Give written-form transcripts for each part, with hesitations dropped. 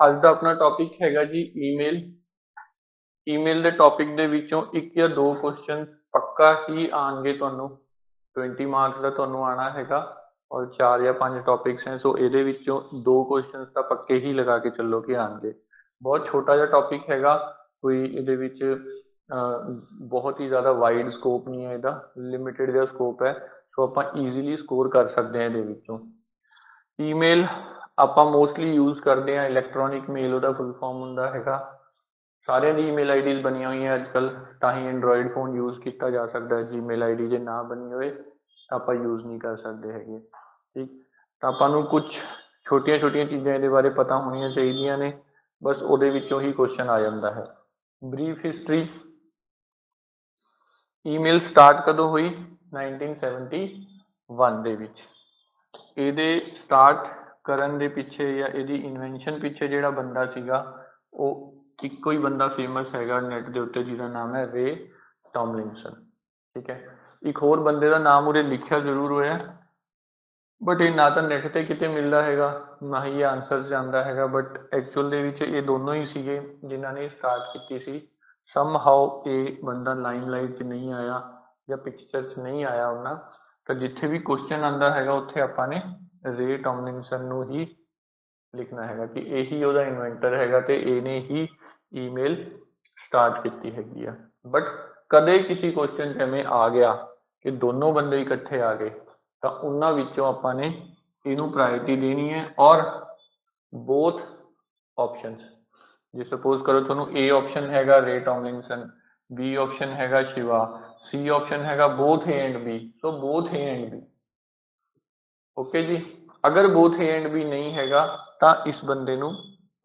ਅੱਜ ਦਾ ਆਪਣਾ ਟੌਪਿਕ ਹੈਗਾ ਜੀ ਈਮੇਲ। ਈਮੇਲ ਦੇ ਟੌਪਿਕ ਦੇ ਵਿੱਚੋਂ ਇੱਕ ਜਾਂ ਦੋ ਕੁਐਸਚਨ ਪੱਕਾ ਹੀ ਆਣਗੇ ਤੁਹਾਨੂੰ। 20 ਮਾਰਕਸ ਦਾ ਤੁਹਾਨੂੰ ਆਣਾ ਹੈਗਾ ਔਰ 4 ਜਾਂ 5 ਟੌਪਿਕਸ ਹੈ, ਸੋ ਇਹਦੇ ਵਿੱਚੋਂ ਦੋ ਕੁਐਸਚਨਸ ਤਾਂ ਪੱਕੇ ਹੀ ਲਗਾ ਕੇ ਚੱਲੋ ਕਿ ਆਣਗੇ। ਬਹੁਤ ਛੋਟਾ ਜਿਹਾ ਟੌਪਿਕ ਹੈਗਾ, ਕੋਈ ਇਹਦੇ ਵਿੱਚ ਬਹੁਤ ਹੀ ਜ਼ਿਆਦਾ ਵਾਈਡ ਸਕੋਪ ਨਹੀਂ ਹੈ, ਇਹਦਾ ਲਿਮਿਟਿਡ ਜਿਹਾ ਸਕੋਪ ਹੈ, ਸੋ ਆਪਾਂ ਈਜ਼ੀਲੀ ਸਕੋਰ ਕਰ ਸਕਦੇ ਹਾਂ ਇਹਦੇ ਵਿੱਚੋਂ। ਈਮੇਲ ਆਪਾਂ ਮੋਸਟਲੀ ਯੂਜ਼ ਕਰਦੇ ਹਾਂ, ਇਲੈਕਟ੍ਰੋਨਿਕ ਮੇਲ ਉਹਦਾ ਫੁੱਲ ਫਾਰਮ ਹੁੰਦਾ ਹੈਗਾ। ਸਾਰਿਆਂ ਦੀ ਈਮੇਲ ਆਈਡੀਜ਼ ਬਣੀਆਂ ਹੋਈਆਂ ਅੱਜ ਕੱਲ੍ਹ, ਤਾਂ ਹੀ ਐਂਡਰੋਇਡ ਫੋਨ ਯੂਜ਼ ਕੀਤਾ ਜਾ ਸਕਦਾ ਹੈ। ਜੀਮੇਲ ਆਈਡੀ ਜੇ ਨਾ ਬਣੀ ਹੋਏ ਤਾਂ ਆਪਾਂ ਯੂਜ਼ ਨਹੀਂ ਕਰ ਸਕਦੇ ਹੈਗੇ। ਠੀਕ, ਤਾਂ ਆਪਾਂ ਨੂੰ ਕੁਝ ਛੋਟੀਆਂ ਛੋਟੀਆਂ ਚੀਜ਼ਾਂ ਇਹਦੇ ਬਾਰੇ ਪਤਾ ਹੋਣੀਆਂ ਚਾਹੀਦੀਆਂ ਨੇ, ਬਸ ਉਹਦੇ ਵਿੱਚੋਂ ਹੀ ਕੁਐਸਚਨ ਆ ਜਾਂਦਾ ਹੈ। ਬਰੀਫ ਹਿਸਟਰੀ, ਈਮੇਲ ਸਟਾਰਟ ਕਦੋਂ ਹੋਈ? 1971 ਦੇ ਵਿੱਚ। ਇਹਦੇ ਸਟਾਰਟ ਕਰਨ ਦੇ ਪਿੱਛੇ ਜਾਂ ਇਹਦੀ ਇਨਵੈਂਸ਼ਨ ਪਿੱਛੇ ਜਿਹੜਾ ਬੰਦਾ ਸੀਗਾ ਉਹ ਇੱਕੋ ਹੀ ਬੰਦਾ ਫੇਮਸ ਹੈਗਾ ਨੈਟ ਦੇ ਉੱਤੇ, ਜਿਹਦਾ ਨਾਮ ਹੈ ਰੇ ਟੋਮਲਿੰਸਨ। ਠੀਕ ਹੈ, ਇੱਕ ਹੋਰ ਬੰਦੇ ਦਾ ਨਾਮ ਉਰੇ ਲਿਖਿਆ ਜ਼ਰੂਰ ਹੋਇਆ, ਬਟ ਇਹ ਨਾ ਤਾਂ ਨੈਟ ਤੇ ਕਿਤੇ ਮਿਲਦਾ ਹੈਗਾ, ਨਾ ਹੀ ਇਹ ਆਨਸਰ ਜਾਂਦਾ ਹੈਗਾ, ਬਟ ਐਕਚੁਅਲ ਦੇ ਵਿੱਚ ਇਹ ਦੋਨੋਂ ਹੀ ਸੀਗੇ ਜਿਨ੍ਹਾਂ ਨੇ ਸਟਾਰਟ ਕੀਤੀ ਸੀ। ਸਮ ਹਾਊ ਇਹ ਬੰਦਾ ਲਾਈਮਲਾਈਟ 'ਚ ਨਹੀਂ ਆਇਆ ਜਾਂ ਪਿਕਚਰ 'ਚ ਨਹੀਂ ਆਇਆ ਉਹਨਾਂ, ਤਾਂ ਜਿੱਥੇ ਵੀ ਕੁਐਸਚਨ ਆਉਂਦਾ ਹੈਗਾ ਉੱਥੇ ਆਪਾਂ ਨੇ ਰੇ ਟੋਮਲਿੰਸਨ ਨੂੰ ਹੀ ਲਿਖਣਾ ਹੈਗਾ ਕਿ ਇਹੀ ਉਹਦਾ ਇਨਵੈਂਟਰ ਹੈਗਾ ਤੇ ਇਹਨੇ ਹੀ ਈਮੇਲ ਸਟਾਰਟ ਕੀਤੀ ਹੈਗੀ ਆ। ਬਟ ਕਦੇ ਕਿਸੇ ਕੁਐਸਚਨ 'ਚ ਐਵੇਂ ਆ ਗਿਆ ਕਿ ਦੋਨੋਂ ਬੰਦੇ ਇਕੱਠੇ ਆ ਗਏ ਤਾਂ ਉਹਨਾਂ ਵਿੱਚੋਂ ਆਪਾਂ ਨੇ ਇਹਨੂੰ ਪ੍ਰਾਇੋਰਟੀ ਦੇਣੀ ਹੈ। ਔਰ ਬੋਥ ਆਪਸ਼ਨਸ, ਜੇ ਸਪੋਜ਼ ਕਰੋ ਤੁਹਾਨੂੰ A ਆਪਸ਼ਨ ਹੈਗਾ ਰੇ ਟੋਮਲਿੰਸਨ, B ਆਪਸ਼ਨ ਹੈਗਾ ਸ਼ਿਵਾ, C ਆਪਸ਼ਨ ਹੈਗਾ ਬੋਥ A and B, so both A and B। Okay ਜੀ, ਅਗਰ ਬੋਥ A ਐਂਡ B ਨਹੀਂ ਹੈਗਾ ਤਾਂ ਇਸ ਬੰਦੇ ਨੂੰ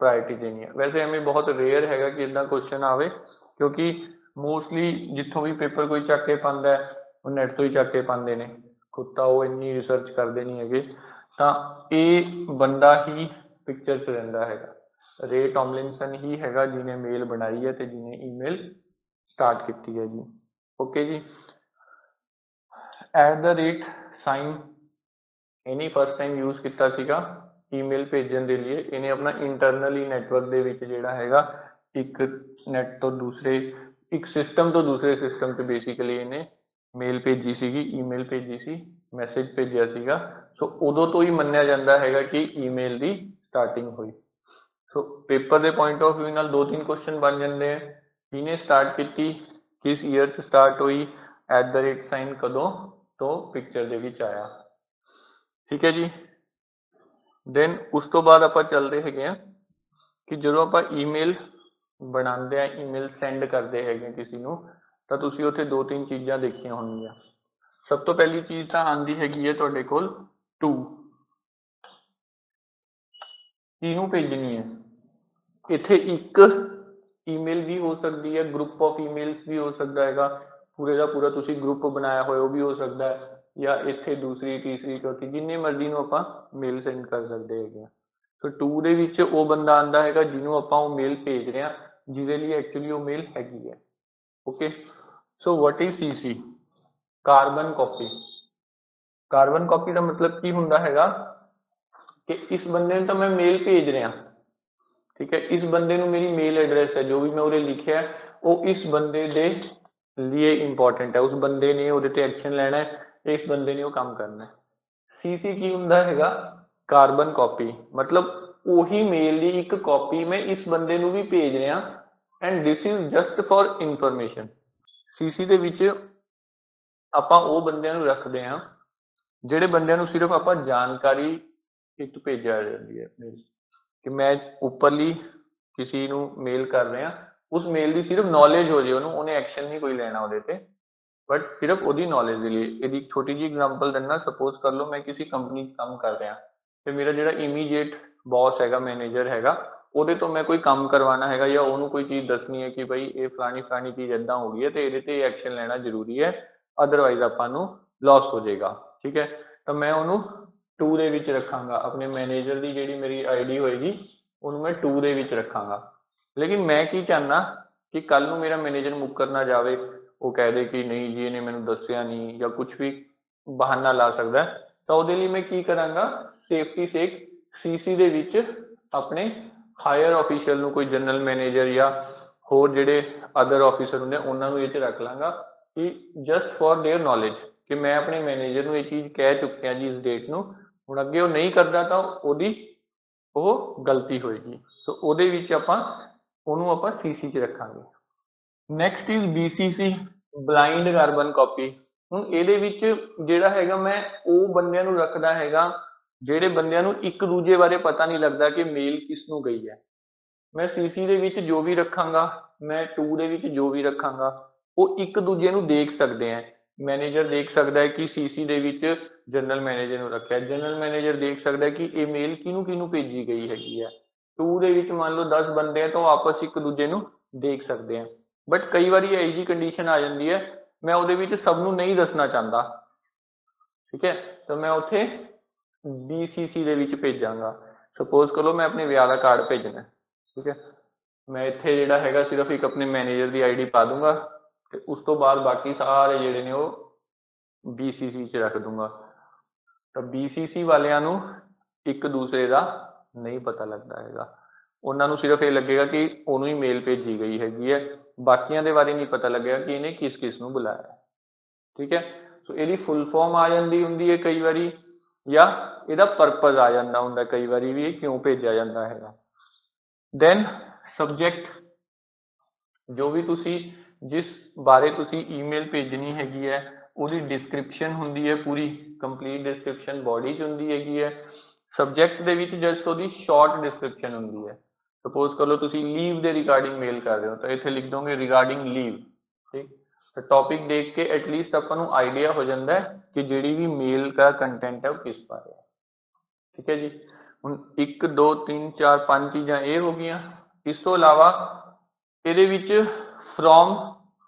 ਪ੍ਰਾਇੋਰਟੀ ਦੇਣੀ ਹੈ। ਵੈਸੇ ਐਵੇਂ ਬਹੁਤ ਰੇਅਰ ਹੈਗਾ ਕਿ ਇੱਦਾਂ ਕੁਐਸਚਨ ਆਵੇ, ਕਿਉਂਕਿ ਮੋਸਟਲੀ ਜਿੱਥੋਂ ਵੀ ਪੇਪਰ ਕੋਈ ਚੱਕ ਕੇ ਪਾਉਂਦਾ ਉਹ ਨੈਟ ਤੋਂ ਹੀ ਚੱਕ ਕੇ ਪਾਉਂਦੇ ਨੇ, ਖੁਦ ਤਾਂ ਉਹ ਇੰਨੀ ਰਿਸਰਚ ਕਰਦੇ ਨਹੀਂ ਹੈਗੇ। ਤਾਂ ਇਹ ਬੰਦਾ ਹੀ ਪਿਕਚਰ 'ਚ ਰਹਿੰਦਾ ਹੈਗਾ, ਰੇ ਟੋਮਲਿੰਸਨ ਹੀ ਹੈਗਾ ਜਿਹਨੇ ਮੇਲ ਬਣਾਈ ਹੈ ਤੇ ਜਿਹਨੇ ਈਮੇਲ ਸਟਾਰਟ ਕੀਤੀ ਹੈ ਜੀ। ਓਕੇ ਜੀ, @ ਸਾਈਨ ਇਹਨੇ ਫਸਟ ਟਾਈਮ ਯੂਜ਼ ਕੀਤਾ ਸੀਗਾ ਈਮੇਲ ਭੇਜਣ ਦੇ ਲਈ। ਇਹਨੇ ਆਪਣਾ ਇੰਟਰਨਲੀ ਨੈਟਵਰਕ ਦੇ ਵਿੱਚ ਜਿਹੜਾ ਹੈਗਾ ਇੱਕ ਨੈਟ ਤੋਂ ਦੂਸਰੇ, ਇੱਕ ਸਿਸਟਮ ਤੋਂ ਦੂਸਰੇ ਸਿਸਟਮ 'ਤੇ ਬੇਸਿਕਲੀ ਇਹਨੇ ਮੇਲ ਭੇਜੀ ਸੀਗੀ, ਈਮੇਲ ਭੇਜੀ ਸੀ, ਮੈਸੇਜ ਭੇਜਿਆ ਸੀਗਾ। ਸੋ ਉਦੋਂ ਤੋਂ ਹੀ ਮੰਨਿਆ ਜਾਂਦਾ ਹੈਗਾ ਕਿ ਈਮੇਲ ਦੀ ਸਟਾਰਟਿੰਗ ਹੋਈ। ਸੋ ਪੇਪਰ ਦੇ ਪੁਆਇੰਟ ਆਫ ਵਿਊ ਨਾਲ 2-3 ਕੁਐਸਚਨ ਬਣ ਜਾਂਦੇ ਆ, ਕਿਹਨੇ ਸਟਾਰਟ ਕੀਤੀ, ਕਿਸ ਈਅਰ 'ਚ ਸਟਾਰਟ ਹੋਈ, @ ਸਾਈਨ ਕਦੋਂ ਤੋਂ ਪਿਕਚਰ ਦੇ ਵਿੱਚ ਆਇਆ। ਠੀਕ ਹੈ ਜੀ, ਦੈਨ ਉਸ ਤੋਂ ਬਾਅਦ ਆਪਾਂ ਚੱਲਦੇ ਹੈਗੇ ਆ ਕਿ ਜਦੋਂ ਆਪਾਂ ਈਮੇਲ ਬਣਾਉਂਦੇ ਆ, ਈਮੇਲ ਸੈਂਡ ਕਰਦੇ ਹੈਗੇ ਕਿਸੇ ਨੂੰ, ਤਾਂ ਤੁਸੀਂ ਉੱਥੇ 2-3 ਚੀਜ਼ਾਂ ਦੇਖੀਆਂ ਹੋਣਗੀਆਂ। ਸਭ ਤੋਂ ਪਹਿਲੀ ਚੀਜ਼ ਤਾਂ ਆਉਂਦੀ ਹੈਗੀ ਹੈ ਤੁਹਾਡੇ ਕੋਲ ਟੂ, ਕਿਹਨੂੰ ਭੇਜਣੀ ਹੈ। ਇੱਥੇ ਇੱਕ ਈਮੇਲ ਵੀ ਹੋ ਸਕਦੀ ਹੈ, ਗਰੁੱਪ ਆਫ ਈਮੇਲਸ ਵੀ ਹੋ ਸਕਦਾ ਹੈਗਾ, ਪੂਰੇ ਦਾ ਪੂਰਾ ਤੁਸੀਂ ਗਰੁੱਪ ਬਣਾਇਆ ਹੋਇਆ ਉਹ ਵੀ ਹੋ ਸਕਦਾ ਹੈ, ਜਾਂ ਇੱਥੇ ਦੂਸਰੀ ਤੀਸਰੀ ਚੌਥੀ ਜਿੰਨੇ ਮਰਜ਼ੀ ਨੂੰ ਆਪਾਂ ਮੇਲ ਸੈਂਡ ਕਰ ਸਕਦੇ ਹੈਗੇ ਆ। ਸੋ ਟੂ ਦੇ ਵਿੱਚ ਉਹ ਬੰਦਾ ਆਉਂਦਾ ਹੈਗਾ ਜਿਹਨੂੰ ਆਪਾਂ ਉਹ ਮੇਲ ਭੇਜ ਰਹੇ ਹਾਂ, ਜਿਹਦੇ ਲਈ ਐਕਚੁਅਲੀ ਉਹ ਮੇਲ ਹੈਗੀ ਹੈ। Okay, so what is CC? Carbon copy. Carbon copy ਦਾ ਮਤਲਬ ਕੀ ਹੁੰਦਾ ਹੈਗਾ ਕਿ ਇਸ ਬੰਦੇ ਨੂੰ ਤਾਂ ਮੈਂ ਮੇਲ ਭੇਜ ਰਿਹਾ, ਠੀਕ ਹੈ, ਇਸ ਬੰਦੇ ਨੂੰ ਮੇਰੀ ਮੇਲ ਐਡਰੈਸ ਹੈ, ਜੋ ਵੀ ਮੈਂ ਉਰੇ ਲਿਖਿਆ ਉਹ ਇਸ ਬੰਦੇ ਦੇ लिए ਇੰਪੋਰਟੈਂਟ ਹੈ, ਉਸ ਬੰਦੇ ਨੇ ਉਹਦੇ ਤੇ ਐਕਸ਼ਨ ਲੈਣਾ ਹੈ, ਇਸ ਬੰਦੇ ਨੇ ਉਹ ਕੰਮ ਕਰਨਾ ਹੈ। CC ਕੀ ਹੁੰਦਾ ਹੈਗਾ? ਕਾਰਬਨ ਕਾਪੀ, ਮਤਲਬ ਉਹੀ ਮੇਲ ਦੀ ਇੱਕ ਕਾਪੀ ਮੈਂ ਇਸ ਬੰਦੇ ਨੂੰ ਵੀ ਭੇਜ ਰਿਹਾ, and this is just for information. CC ਦੇ ਵਿੱਚ ਆਪਾਂ ਉਹ ਬੰਦਿਆਂ ਨੂੰ ਰੱਖਦੇ ਹਾਂ ਜਿਹੜੇ ਬੰਦਿਆਂ ਨੂੰ ਸਿਰਫ ਆਪਾਂ ਜਾਣਕਾਰੀ ਇੱਕ ਭੇਜਿਆ ਜਾਂਦੀ ਹੈ ਮੇਲ, ਕਿ ਮੈਂ ਉੱਪਰਲੀ ਕਿਸੇ ਨੂੰ ਮੇਲ ਕਰ ਰਿਹਾ, ਉਸ ਮੇਲ ਦੀ ਸਿਰਫ ਨੌਲੇਜ ਹੋ ਜੇ ਉਹਨੂੰ, ਉਹਨੇ ਐਕਸ਼ਨ ਨਹੀਂ ਕੋਈ ਲੈਣਾ ਉਹਦੇ ਤੇ, ਬਟ ਸਿਰਫ ਉਹਦੀ ਨੌਲੇਜ ਦੇ ਲਈ। ਇਹਦੀ ਇੱਕ ਛੋਟੀ ਜਿਹੀ ਐਗਜ਼ਾਮਪਲ ਦਿੰਦਾ, ਸਪੋਜ਼ ਕਰ ਲਓ ਮੈਂ ਕਿਸੇ ਕੰਪਨੀ 'ਚ ਕੰਮ ਕਰ ਰਿਹਾ ਤੇ ਮੇਰਾ ਜਿਹੜਾ ਇਮੀਡੀਏਟ ਬੌਸ ਹੈਗਾ, ਮੈਨੇਜਰ ਹੈਗਾ, ਉਹਦੇ ਤੋਂ ਮੈਂ ਕੋਈ ਕੰਮ ਕਰਵਾਉਣਾ ਹੈਗਾ ਜਾਂ ਉਹਨੂੰ ਕੋਈ ਚੀਜ਼ ਦੱਸਣੀ ਹੈ ਕਿ ਭਾਈ ਇਹ ਫਲਾਣੀ ਚੀਜ਼ ਇੱਦਾਂ ਹੋ ਗਈ ਹੈ ਤੇ ਇਹਦੇ ਤੇ ਐਕਸ਼ਨ ਲੈਣਾ ਜ਼ਰੂਰੀ ਹੈ, ਅਦਰਵਾਈਜ਼ ਆਪਾਂ ਨੂੰ ਲਾਸ ਹੋ ਜਾਏਗਾ। ਠੀਕ ਹੈ, ਤਾਂ ਮੈਂ ਉਹਨੂੰ ਟੂ ਦੇ ਵਿੱਚ ਰੱਖਾਂਗਾ, ਆਪਣੇ ਮੈਨੇਜਰ ਦੀ ਜਿਹੜੀ ਮੇਰੀ ID ਹੋਏਗੀ ਉਹਨੂੰ ਮੈਂ ਟੂ ਦੇ ਵਿੱਚ ਰੱਖਾਂਗਾ। ਲੇਕਿਨ ਮੈਂ ਕੀ ਚਾਹੁੰਦਾ ਕਿ ਕੱਲ ਨੂੰ ਮੇਰਾ ਮੈਨੇਜਰ ਮੁੱਕਰ ਨਾ ਜਾਵੇ, ਉਹ ਕਹਿ ਦੇ ਕਿ ਨਹੀਂ ਜੀ ਇਹਨੇ ਮੈਨੂੰ ਦੱਸਿਆ ਨਹੀਂ, ਜਾਂ ਕੁਝ ਵੀ ਬਹਾਨਾ ਲਾ ਸਕਦਾ, ਤਾਂ ਉਹਦੇ ਲਈ ਮੈਂ ਕੀ ਕਰਾਂਗਾ, ਸੇਫਟੀ ਸੇਕ CC ਦੇ ਵਿੱਚ ਆਪਣੇ ਹਾਇਰ ਆਫੀਸ਼ੀਅਲ ਨੂੰ, ਕੋਈ ਜਨਰਲ ਮੈਨੇਜਰ ਜਾਂ ਹੋਰ ਜਿਹੜੇ ਅਦਰ ਆਫੀਸਰ ਹੁੰਦੇ ਉਹਨਾਂ ਨੂੰ ਇਹ 'ਚ ਰੱਖ ਲਾਂਗਾ ਕਿ ਜਸਟ ਫॉर देयर ਨੌਲੇਜ ਕਿ ਮੈਂ ਆਪਣੇ ਮੈਨੇਜਰ ਨੂੰ ਇਹ ਚੀਜ਼ ਕਹਿ ਚੁੱਕਿਆ ਜੀ ਇਸ ਡੇਟ ਨੂੰ, ਹੁਣ ਅੱਗੇ ਉਹ ਨਹੀਂ ਕਰਦਾ ਤਾਂ ਉਹਦੀ ਉਹ ਗਲਤੀ ਹੋਏਗੀ। ਸੋ ਉਹਦੇ ਵਿੱਚ ਉਹਨੂੰ ਆਪਾਂ CC 'ਚ ਰੱਖਾਂਗੇ। Next is BCC, blind carbon copy. ਹੁਣ ਇਹਦੇ ਵਿੱਚ ਜਿਹੜਾ ਹੈਗਾ ਮੈਂ ਉਹ ਬੰਦਿਆਂ ਨੂੰ ਰੱਖਦਾ ਹੈਗਾ ਜਿਹੜੇ ਬੰਦਿਆਂ ਨੂੰ ਇੱਕ ਦੂਜੇ ਬਾਰੇ ਪਤਾ ਨਹੀਂ ਲੱਗਦਾ ਕਿ ਮੇਲ ਕਿਸ ਨੂੰ ਗਈ ਹੈ। ਮੈਂ CC ਦੇ ਵਿੱਚ ਜੋ ਵੀ ਰੱਖਾਂਗਾ, ਮੈਂ 2 ਦੇ ਵਿੱਚ ਜੋ ਵੀ ਰੱਖਾਂਗਾ, ਉਹ ਇੱਕ ਦੂਜੇ ਨੂੰ ਦੇਖ ਸਕਦੇ ਹੈ। ਮੈਨੇਜਰ ਦੇਖ ਸਕਦਾ ਹੈ ਕਿ CC ਦੇ ਵਿੱਚ ਜਨਰਲ ਮੈਨੇਜਰ ਨੂੰ ਰੱਖਿਆ, ਜਨਰਲ ਮੈਨੇਜਰ ਦੇਖ ਸਕਦਾ ਹੈ ਕਿ ਇਹ ਮੇਲ ਕਿਹਨੂੰ ਕਿਹਨੂੰ ਭੇਜੀ ਗਈ ਹੈਗੀ ਹੈ। 2 ਦੇ ਵਿੱਚ ਮੰਨ ਲਓ 10 ਬੰਦੇ ਆ ਤਾਂ ਉਹ ਆਪਸ ਇੱਕ ਦੂਜੇ ਨੂੰ ਦੇਖ ਸਕਦੇ ਆ। ਬਟ ਕਈ ਵਾਰੀ ਇਹੋ ਜਿਹੀ ਕੰਡੀਸ਼ਨ ਆ ਜਾਂਦੀ ਹੈ ਮੈਂ ਉਹਦੇ ਵਿੱਚ ਸਭ ਨੂੰ ਨਹੀਂ ਦੱਸਣਾ ਚਾਹੁੰਦਾ, ਠੀਕ ਹੈ, ਤਾਂ ਮੈਂ ਉੱਥੇ BCC ਦੇ ਵਿੱਚ ਭੇਜਾਂਗਾ। ਸਪੋਜ਼ ਕਰੋ ਮੈਂ ਆਪਣੇ ਵਿਆਹ ਦਾ ਕਾਰਡ ਭੇਜਣਾ, ਠੀਕ ਹੈ, ਮੈਂ ਇੱਥੇ ਜਿਹੜਾ ਹੈਗਾ ਸਿਰਫ ਇੱਕ ਆਪਣੇ ਮੈਨੇਜਰ ਦੀ ID ਪਾ ਦੂੰਗਾ ਤੇ ਉਸ ਤੋਂ ਬਾਅਦ ਬਾਕੀ ਸਾਰੇ ਜਿਹੜੇ ਨੇ ਉਹ BCC 'ਚ ਰੱਖ ਦੂੰਗਾ। ਤਾਂ BCC ਵਾਲਿਆਂ ਨੂੰ ਇੱਕ ਦੂਸਰੇ ਦਾ ਨਹੀਂ ਪਤਾ ਲੱਗਦਾ ਹੈਗਾ, ਉਹਨਾਂ ਨੂੰ ਸਿਰਫ ਇਹ ਲੱਗੇਗਾ ਕਿ ਉਹਨੂੰ ਹੀ ਮੇਲ ਭੇਜੀ ਗਈ ਹੈਗੀ ਹੈ, ਬਾਕੀਆਂ ਦੇ ਬਾਰੇ ਨਹੀਂ ਪਤਾ ਲੱਗੇਗਾ ਕਿ ਇਹਨੇ ਕਿਸ ਕਿਸ ਨੂੰ ਬੁਲਾਇਆ, ਠੀਕ ਹੈ। ਸੋ ਇਹਦੀ ਫੁੱਲ ਫਾਰਮ ਆ ਜਾਂਦੀ ਹੁੰਦੀ ਹੈ ਕਈ ਵਾਰੀ, ਜਾਂ ਇਹਦਾ ਪਰਪਸ ਆ ਜਾਂਦਾ ਹੁੰਦਾ ਕਈ ਵਾਰੀ ਵੀ ਇਹ ਕਿਉਂ ਭੇਜਿਆ ਜਾਂਦਾ ਹੈਗਾ। ਦੈਨ ਸਬਜੈਕਟ, ਜੋ ਵੀ ਤੁਸੀਂ ਜਿਸ ਬਾਰੇ ਤੁਸੀਂ ਈਮੇਲ ਭੇਜਣੀ ਹੈਗੀ ਹੈ ਉਹਦੀ ਡਿਸਕ੍ਰਿਪਸ਼ਨ ਹੁੰਦੀ ਹੈ, ਪੂਰੀ ਕੰਪਲੀਟ ਡਿਸਕ੍ਰਿਪਸ਼ਨ ਬੋਡੀ 'ਚ ਹੁੰਦੀ ਹੈਗੀ ਹੈ। ਸਬਜੈਕਟ ਦੇ ਵਿੱਚ ਜਸਟ ਉਹਦੀ ਸ਼ਾਰਟ ਡਿਸਕ੍ਰਿਪਸ਼ਨ ਹੁੰਦੀ ਹੈ। ਸਪੋਜ਼ ਕਰ ਲਓ ਤੁਸੀਂ ਲੀਵ ਦੇ ਰਿਗਾਰਡਿੰਗ ਮੇਲ ਕਰ ਰਹੇ ਹੋ ਤਾਂ ਇੱਥੇ ਲਿਖ ਦੋਗੇ ਰਿਗਾਰਡਿੰਗ ਲੀਵ, ਠੀਕ। ਤਾਂ ਟੌਪਿਕ ਦੇਖ ਕੇ ਐਟਲੀਸਟ ਆਪਾਂ ਨੂੰ ਆਈਡੀਆ ਹੋ ਜਾਂਦਾ ਹੈ ਕਿ ਜਿਹੜੀ ਵੀ ਮੇਲ ਦਾ ਕੰਟੈਂਟ ਹੈ ਉਹ ਕਿਸ ਬਾਰੇ ਹੈ, ਠੀਕ ਹੈ ਜੀ। ਹੁਣ 1 2 3 4 5 ਚੀਜ਼ਾਂ ਇਹ ਹੋ ਗਈਆਂ। ਇਸ ਤੋਂ ਇਲਾਵਾ ਇਹਦੇ ਵਿੱਚ ਫਰੋਮ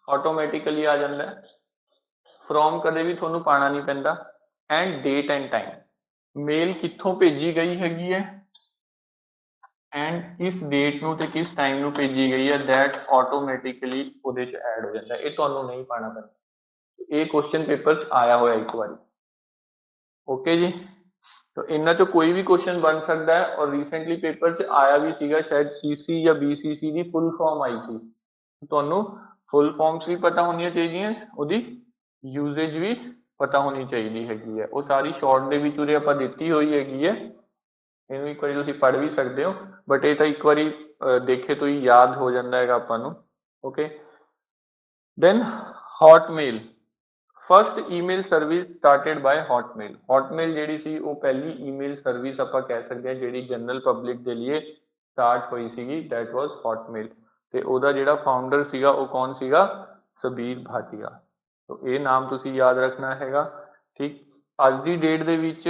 ਆਟੋਮੈਟਿਕਲੀ ਆ ਜਾਂਦਾ ਹੈ, ਫਰੋਮ ਕਦੇ ਵੀ ਤੁਹਾਨੂੰ ਪਾਣਾ ਨਹੀਂ ਪੈਂਦਾ। ਐਂਡ ਡੇਟ ਐਂਡ ਟਾਈਮ, ਮੇਲ ਕਿੱਥੋਂ ਭੇਜੀ ਗਈ ਹੈਗੀ ਹੈ ਐਂਡ ਕਿਸ ਡੇਟ ਨੂੰ ਤੇ ਕਿਸ ਟਾਈਮ ਨੂੰ ਭੇਜੀ ਗਈ ਹੈ, ਦੈਟ ਆਟੋਮੈਟਿਕਲੀ ਉਹਦੇ 'ਚ ਐਡ ਹੋ ਜਾਂਦਾ, ਇਹ ਤੁਹਾਨੂੰ ਨਹੀਂ ਪਾਣਾ ਪੈਂਦਾ। ਇਹ ਕੁਐਸਚਨ ਪੇਪਰ 'ਚ ਆਇਆ ਹੋਇਆ ਇੱਕ ਵਾਰੀ, ਓਕੇ ਜੀ। ਤਾਂ ਇਹਨਾਂ 'ਚੋਂ ਕੋਈ ਵੀ ਕੁਐਸਚਨ ਬਣ ਸਕਦਾ ਹੈ ਔਰ ਰੀਸੈਂਟਲੀ ਪੇਪਰ 'ਚ ਆਇਆ ਵੀ ਸੀਗਾ, ਸ਼ਾਇਦ CC ਜਾਂ BCC ਦੀ ਫੁੱਲ ਫਾਰਮ ਆਈ ਸੀ। ਤੁਹਾਨੂੰ ਫੁੱਲ ਫਾਰਮਸ ਵੀ ਪਤਾ ਹੋਣੀਆਂ ਚਾਹੀਦੀਆਂ, ਉਹਦੀ ਯੂਜ਼ੇਜ ਵੀ ਪਤਾ ਹੋਣੀ ਚਾਹੀਦੀ ਹੈਗੀ ਹੈ। ਉਹ ਸਾਰੀ ਸ਼ਾਰਟ ਦੇ ਵਿੱਚ ਉਰੇ ਆਪਾਂ ਦਿੱਤੀ ਹੋਈ ਹੈਗੀ ਹੈ, ਇਹਨੂੰ ਇੱਕ ਵਾਰੀ ਤੁਸੀਂ ਪੜ੍ਹ ਵੀ ਸਕਦੇ ਹੋ, ਬਟ ਇਹ ਤਾਂ ਇੱਕ ਵਾਰੀ ਦੇਖੇ ਤੋਂ ਹੀ ਯਾਦ ਹੋ ਜਾਂਦਾ ਹੈਗਾ ਆਪਾਂ ਨੂੰ, okay. Then Hotmail, first email service started by Hotmail. Hotmail ਜਿਹੜੀ ਸੀ ਉਹ ਪਹਿਲੀ ਈਮੇਲ ਸਰਵਿਸ ਆਪਾਂ ਕਹਿ ਸਕਦੇ ਹਾਂ ਜਿਹੜੀ ਜਨਰਲ ਪਬਲਿਕ ਦੇ ਲਈ ਸਟਾਰਟ ਹੋਈ ਸੀਗੀ, ਦੈਟ ਵਾਜ਼ ਹੌਟਮੇਲ। ਤੇ ਉਹਦਾ ਜਿਹੜਾ ਫਾਊਂਡਰ ਸੀਗਾ ਉਹ ਕੌਣ ਸੀਗਾ, ਸਬੀਰ ਭਾਟੀਆ। ਤੋ ਇਹ ਨਾਮ ਤੁਸੀਂ ਯਾਦ ਰੱਖਣਾ ਹੈਗਾ, ਠੀਕ। ਅੱਜ ਦੀ ਡੇਟ ਦੇ ਵਿੱਚ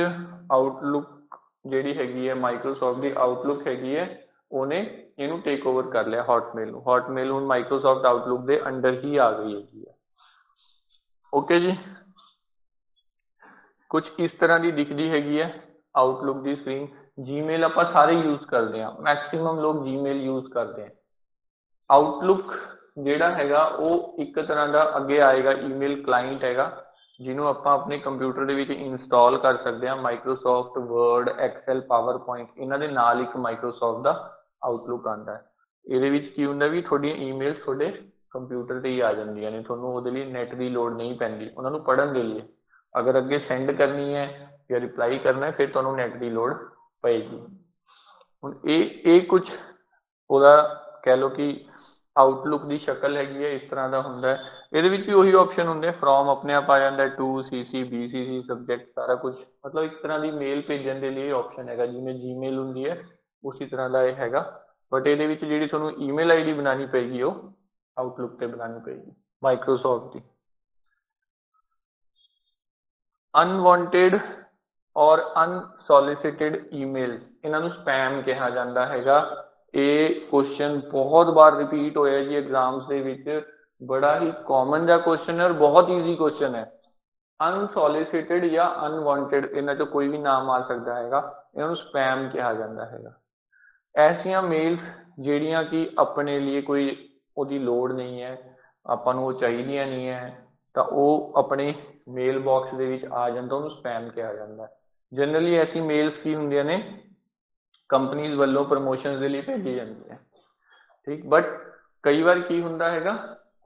ਆਊਟਲੁੱਕ ਜਿਹੜੀ ਹੈਗੀ ਹੈ, ਮਾਈਕਰੋਸੌਫਟ ਦੀ ਆਊਟਲੁੱਕ ਹੈਗੀ ਹੈ, ਉਹਨੇ ਇਹਨੂੰ ਟੇਕ ਓਵਰ ਕਰ ਲਿਆ ਹੌਟਮੇਲ ਨੂੰ। ਹੌਟਮੇਲ ਹੁਣ ਮਾਈਕਰੋਸੌਫਟ ਆਊਟਲੁੱਕ ਦੇ ਅੰਡਰ ਹੀ ਆ ਗਈ ਹੈਗੀ ਹੈ, ਓਕੇ ਜੀ। ਕੁਝ ਇਸ ਤਰ੍ਹਾਂ ਦੀ ਦਿਖਦੀ ਹੈਗੀ ਹੈ ਆਊਟਲੁੱਕ ਦੀ ਸਕਰੀਨ। ਜੀਮੇਲ ਆਪਾਂ ਸਾਰੇ ਯੂਜ਼ ਕਰਦੇ ਹਾਂ, ਮੈਕਸਿਮਮ ਲੋਕ ਜੀਮੇਲ ਯੂਜ਼ ਕਰਦੇ ਆ। ਆਊਟਲੁੱਕ ਜਿਹੜਾ ਹੈਗਾ ਉਹ ਇੱਕ ਤਰ੍ਹਾਂ ਦਾ ਅੱਗੇ ਆਏਗਾ ਈਮੇਲ ਕਲਾਇੰਟ ਹੈਗਾ, ਜਿਹਨੂੰ ਆਪਾਂ ਆਪਣੇ ਕੰਪਿਊਟਰ ਦੇ ਵਿੱਚ ਇੰਸਟਾਲ ਕਰ ਸਕਦੇ ਹਾਂ। ਮਾਈਕਰੋਸੌਫਟ ਵਰਡ, ਐਕਸਲ, ਪਾਵਰਪੁਆਇੰਟ, ਇਹਨਾਂ ਦੇ ਨਾਲ ਇੱਕ ਮਾਈਕਰੋਸੌਫਟ ਦਾ ਆਊਟਲੁੱਕ ਆਉਂਦਾ ਹੈ। ਇਹਦੇ ਵਿੱਚ ਕੀ ਹੁੰਦਾ ਵੀ ਤੁਹਾਡੀਆਂ ਈਮੇਲ ਤੁਹਾਡੇ ਕੰਪਿਊਟਰ ਤੇ ਹੀ ਆ ਜਾਂਦੀਆਂ ਨੇ, ਤੁਹਾਨੂੰ ਉਹਦੇ ਲਈ ਨੈਟ ਦੀ ਲੋੜ ਨਹੀਂ ਪੈਂਦੀ ਉਹਨਾਂ ਨੂੰ ਪੜ੍ਹਨ ਦੇ ਲਈ। ਅਗਰ ਅੱਗੇ ਸੈਂਡ ਕਰਨੀ ਹੈ ਜਾਂ ਰਿਪਲਾਈ ਕਰਨਾ ਹੈ ਫਿਰ ਤੁਹਾਨੂੰ ਨੈਟ ਦੀ ਲੋੜ ਪਏਗੀ। ਹੁਣ ਇਹ ਕੁਝ ਉਹਦਾ ਕਹਿ ਲਓ ਕਿ ਆਊਟਲੁੱਕ ਦੀ ਸ਼ਕਲ ਹੈਗੀ ਹੈ, ਇਸ ਤਰ੍ਹਾਂ ਦਾ ਹੁੰਦਾ ਹੈ। ਇਹਦੇ ਵਿੱਚ ਵੀ ਉਹੀ ਆਪਸ਼ਨ ਹੁੰਦੇ, ਫਰੋਮ ਆਪਣੇ ਆਪ ਆ ਜਾਂਦਾ, ਟੂ CC BCC ਸਬਜੈਕਟ ਸਾਰਾ ਕੁਝ, ਮਤਲਬ ਇੱਕ ਤਰ੍ਹਾਂ ਦੀ ਮੇਲ ਭੇਜਣ ਦੇ ਲਈ ਆਪਸ਼ਨ ਹੈਗਾ, ਜਿਵੇਂ ਜੀਮੇਲ ਹੁੰਦੀ ਹੈ ਉਸੇ ਤਰ੍ਹਾਂ ਦਾ ਇਹ ਹੈਗਾ। ਬਟ ਇਹਦੇ ਵਿੱਚ ਜਿਹੜੀ ਤੁਹਾਨੂੰ ਈਮੇਲ ID ਬਣਾਉਣੀ ਪਏਗੀ ਉਹ ਆਊਟਲੁੱਕ ਤੇ ਬਣਾਉਣੀ ਪਏਗੀ ਮਾਈਕਰੋਸੌਫਟ ਦੀ। ਅਨਵਾਂਟਿਡ ਔਰ ਅਨਸੋਲਿਸਿਟਿਡ ਈਮੇਲਸ, ਇਹਨਾਂ ਨੂੰ ਸਪੈਮ ਕਿਹਾ ਜਾਂਦਾ ਹੈਗਾ। ਇਹ ਕੁਐਸਚਨ ਬਹੁਤ ਵਾਰ ਰਿਪੀਟ ਹੋਇਆ ਜੀ ਐਗਜ਼ਾਮਸ ਦੇ ਵਿੱਚ, ਬੜਾ ਹੀ ਕਾਮਨ ਜਿਹਾ ਕੁਐਸਚਨ ਹੈ ਔਰ ਬਹੁਤ ਈਜ਼ੀ ਕੁਐਸਚਨ ਹੈ। ਅਨਸੋਲਿਸਿਟਿਡ ਜਾਂ ਅਨਵਾਂਟਿਡ, ਇਹਨਾਂ ਚੋਂ ਕੋਈ ਵੀ ਨਾਮ ਆ ਸਕਦਾ ਹੈਗਾ, ਇਹਨਾਂ ਨੂੰ ਸਪੈਮ ਕਿਹਾ ਜਾਂਦਾ ਹੈਗਾ। ਐਸੀਆਂ ਮੇਲਸ ਜਿਹੜੀਆਂ ਕਿ ਆਪਣੇ ਲਈ ਕੋਈ ਉਹਦੀ ਲੋੜ ਨਹੀਂ ਹੈ, ਆਪਾਂ ਨੂੰ ਉਹ ਚਾਹੀਦੀਆਂ ਨਹੀਂ ਹੈ, ਤਾਂ ਉਹ ਆਪਣੇ ਮੇਲ ਬਾਕਸ ਦੇ ਵਿੱਚ ਆ ਜਾਂਦਾ, ਉਹਨੂੰ ਸਪੈਮ ਕਿਹਾ ਜਾਂਦਾ ਹੈ। ਜਨਰਲੀ ਐਸੀ ਮੇਲਸ ਕੀ ਹੁੰਦੀਆਂ ਨੇ, ਕੰਪਨੀਜ਼ ਵੱਲੋਂ ਪ੍ਰਮੋਸ਼ਨਸ ਦੇ ਲਈ ਭੇਜੀ ਜਾਂਦੀ ਹੈ, ਠੀਕ। ਬਟ ਕਈ ਵਾਰ ਕੀ ਹੁੰਦਾ ਹੈਗਾ,